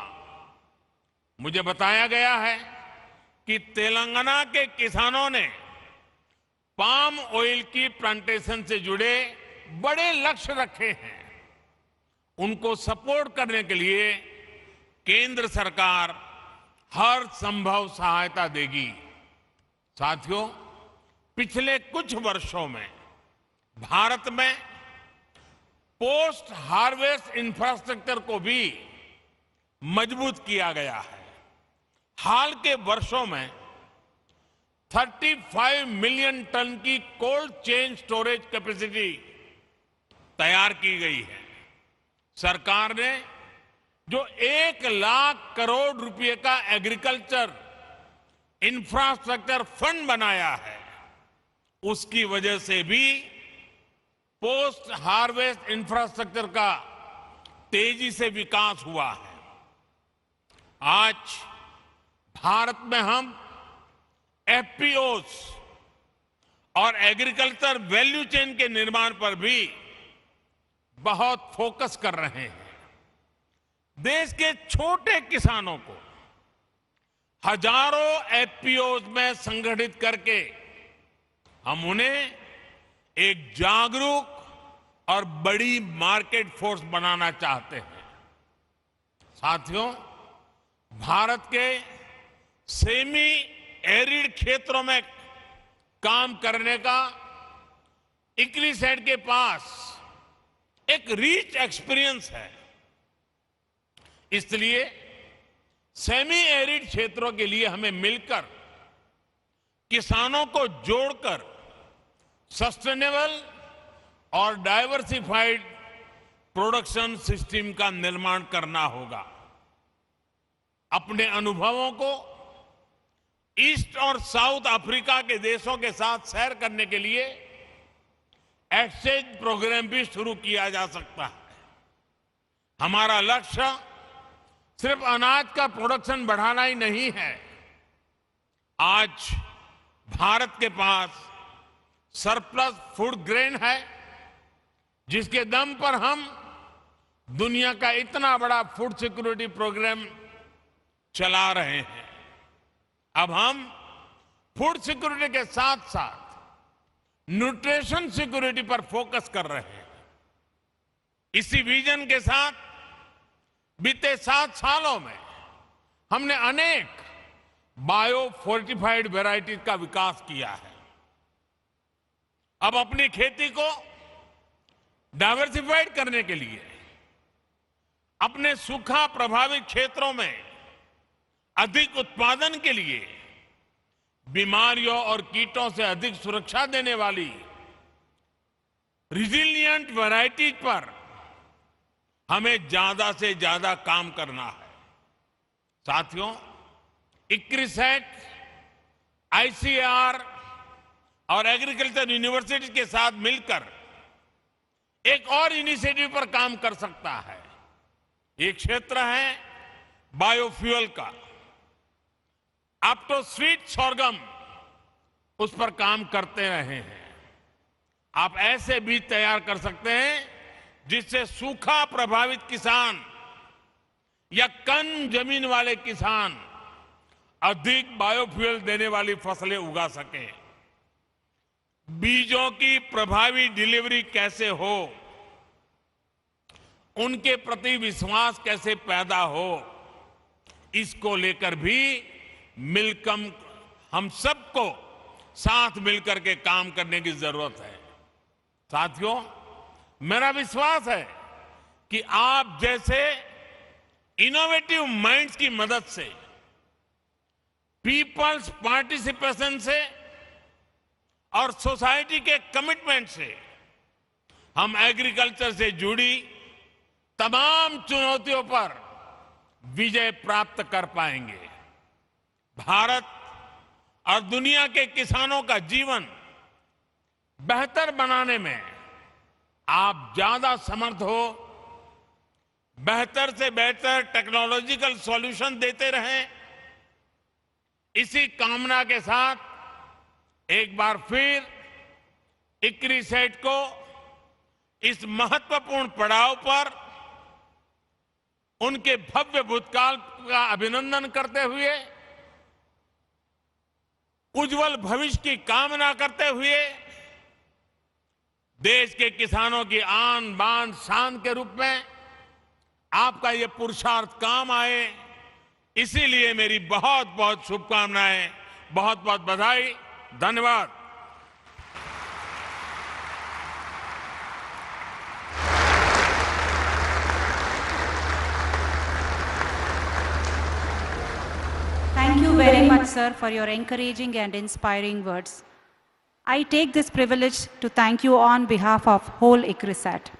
मुझे बताया गया है कि तेलंगाना के किसानों ने पाम ऑयल की प्लांटेशन से जुड़े बड़े लक्ष्य रखे हैं। उनको सपोर्ट करने के लिए केंद्र सरकार हर संभव सहायता देगी। साथियों, पिछले कुछ वर्षों में भारत में पोस्ट हार्वेस्ट इंफ्रास्ट्रक्चर को भी मजबूत किया गया है। हाल के वर्षों में 35 मिलियन टन की कोल्ड चेन स्टोरेज कैपेसिटी तैयार की गई है। सरकार ने जो 1 लाख करोड़ रुपए का एग्रीकल्चर इंफ्रास्ट्रक्चर फंड बनाया है, उसकी वजह से भी पोस्ट हार्वेस्ट इंफ्रास्ट्रक्चर का तेजी से विकास हुआ है। आज भारत में हम एफपीओस और एग्रीकल्चर वैल्यू चेन के निर्माण पर भी बहुत फोकस कर रहे हैं। देश के छोटे किसानों को हजारों एफपीओस में संगठित करके हम उन्हें एक जागरूक और बड़ी मार्केट फोर्स बनाना चाहते हैं। साथियों, भारत के सेमी एरिड क्षेत्रों में काम करने का इक्रिसेट के पास एक रिच एक्सपीरियंस है। इसलिए सेमी एरिड क्षेत्रों के लिए हमें मिलकर किसानों को जोड़कर सस्टेनेबल और डाइवर्सिफाइड प्रोडक्शन सिस्टम का निर्माण करना होगा। अपने अनुभवों को ईस्ट और साउथ अफ्रीका के देशों के साथ शेयर करने के लिए एक्सचेंज प्रोग्राम भी शुरू किया जा सकता है। हमारा लक्ष्य सिर्फ अनाज का प्रोडक्शन बढ़ाना ही नहीं है। आज भारत के पास सरप्लस फूड ग्रेन है, जिसके दम पर हम दुनिया का इतना बड़ा फूड सिक्योरिटी प्रोग्राम चला रहे हैं। अब हम फूड सिक्योरिटी के साथ साथ न्यूट्रिशन सिक्योरिटी पर फोकस कर रहे हैं। इसी विजन के साथ बीते 7 सालों में हमने अनेक बायो फोर्टिफाइड वैरायटीज का विकास किया है। अब अपनी खेती को डाइवर्सिफाइड करने के लिए अपने सूखा प्रभावित क्षेत्रों में अधिक उत्पादन के लिए बीमारियों और कीटों से अधिक सुरक्षा देने वाली रिजिलिएंट वैरायटीज पर हमें ज्यादा से ज्यादा काम करना है। साथियों, इक्रिसेट, आईसीएआर और एग्रीकल्चर यूनिवर्सिटी के साथ मिलकर एक और इनिशिएटिव पर काम कर सकता है। ये क्षेत्र है बायोफ्यूल का। आप तो स्वीट सोरगम उस पर काम करते रहे हैं। आप ऐसे बीज तैयार कर सकते हैं जिससे सूखा प्रभावित किसान या कम जमीन वाले किसान अधिक बायोफ्यूल देने वाली फसलें उगा सकें। बीजों की प्रभावी डिलीवरी कैसे हो, उनके प्रति विश्वास कैसे पैदा हो, इसको लेकर भी मिलकर हम सबको साथ मिलकर के काम करने की जरूरत है। साथियों, मेरा विश्वास है कि आप जैसे इनोवेटिव माइंड्स की मदद से, पीपल्स पार्टिसिपेशन से और सोसाइटी के कमिटमेंट से हम एग्रीकल्चर से जुड़ी तमाम चुनौतियों पर विजय प्राप्त कर पाएंगे। भारत और दुनिया के किसानों का जीवन बेहतर बनाने में आप ज्यादा समर्थ हो, बेहतर से बेहतर टेक्नोलॉजिकल सॉल्यूशन देते रहें। इसी कामना के साथ एक बार फिर इक्रिसेट को इस महत्वपूर्ण पड़ाव पर उनके भव्य भूतकाल का अभिनंदन करते हुए उज्जवल भविष्य की कामना करते हुए देश के किसानों की आन बान शान के रूप में आपका ये पुरुषार्थ काम आए, इसीलिए मेरी बहुत बहुत शुभकामनाएं, बहुत बहुत बधाई, धन्यवाद। Thank you very much, sir, for your encouraging and inspiring words. I take this privilege to thank you on behalf of whole ICRISAT.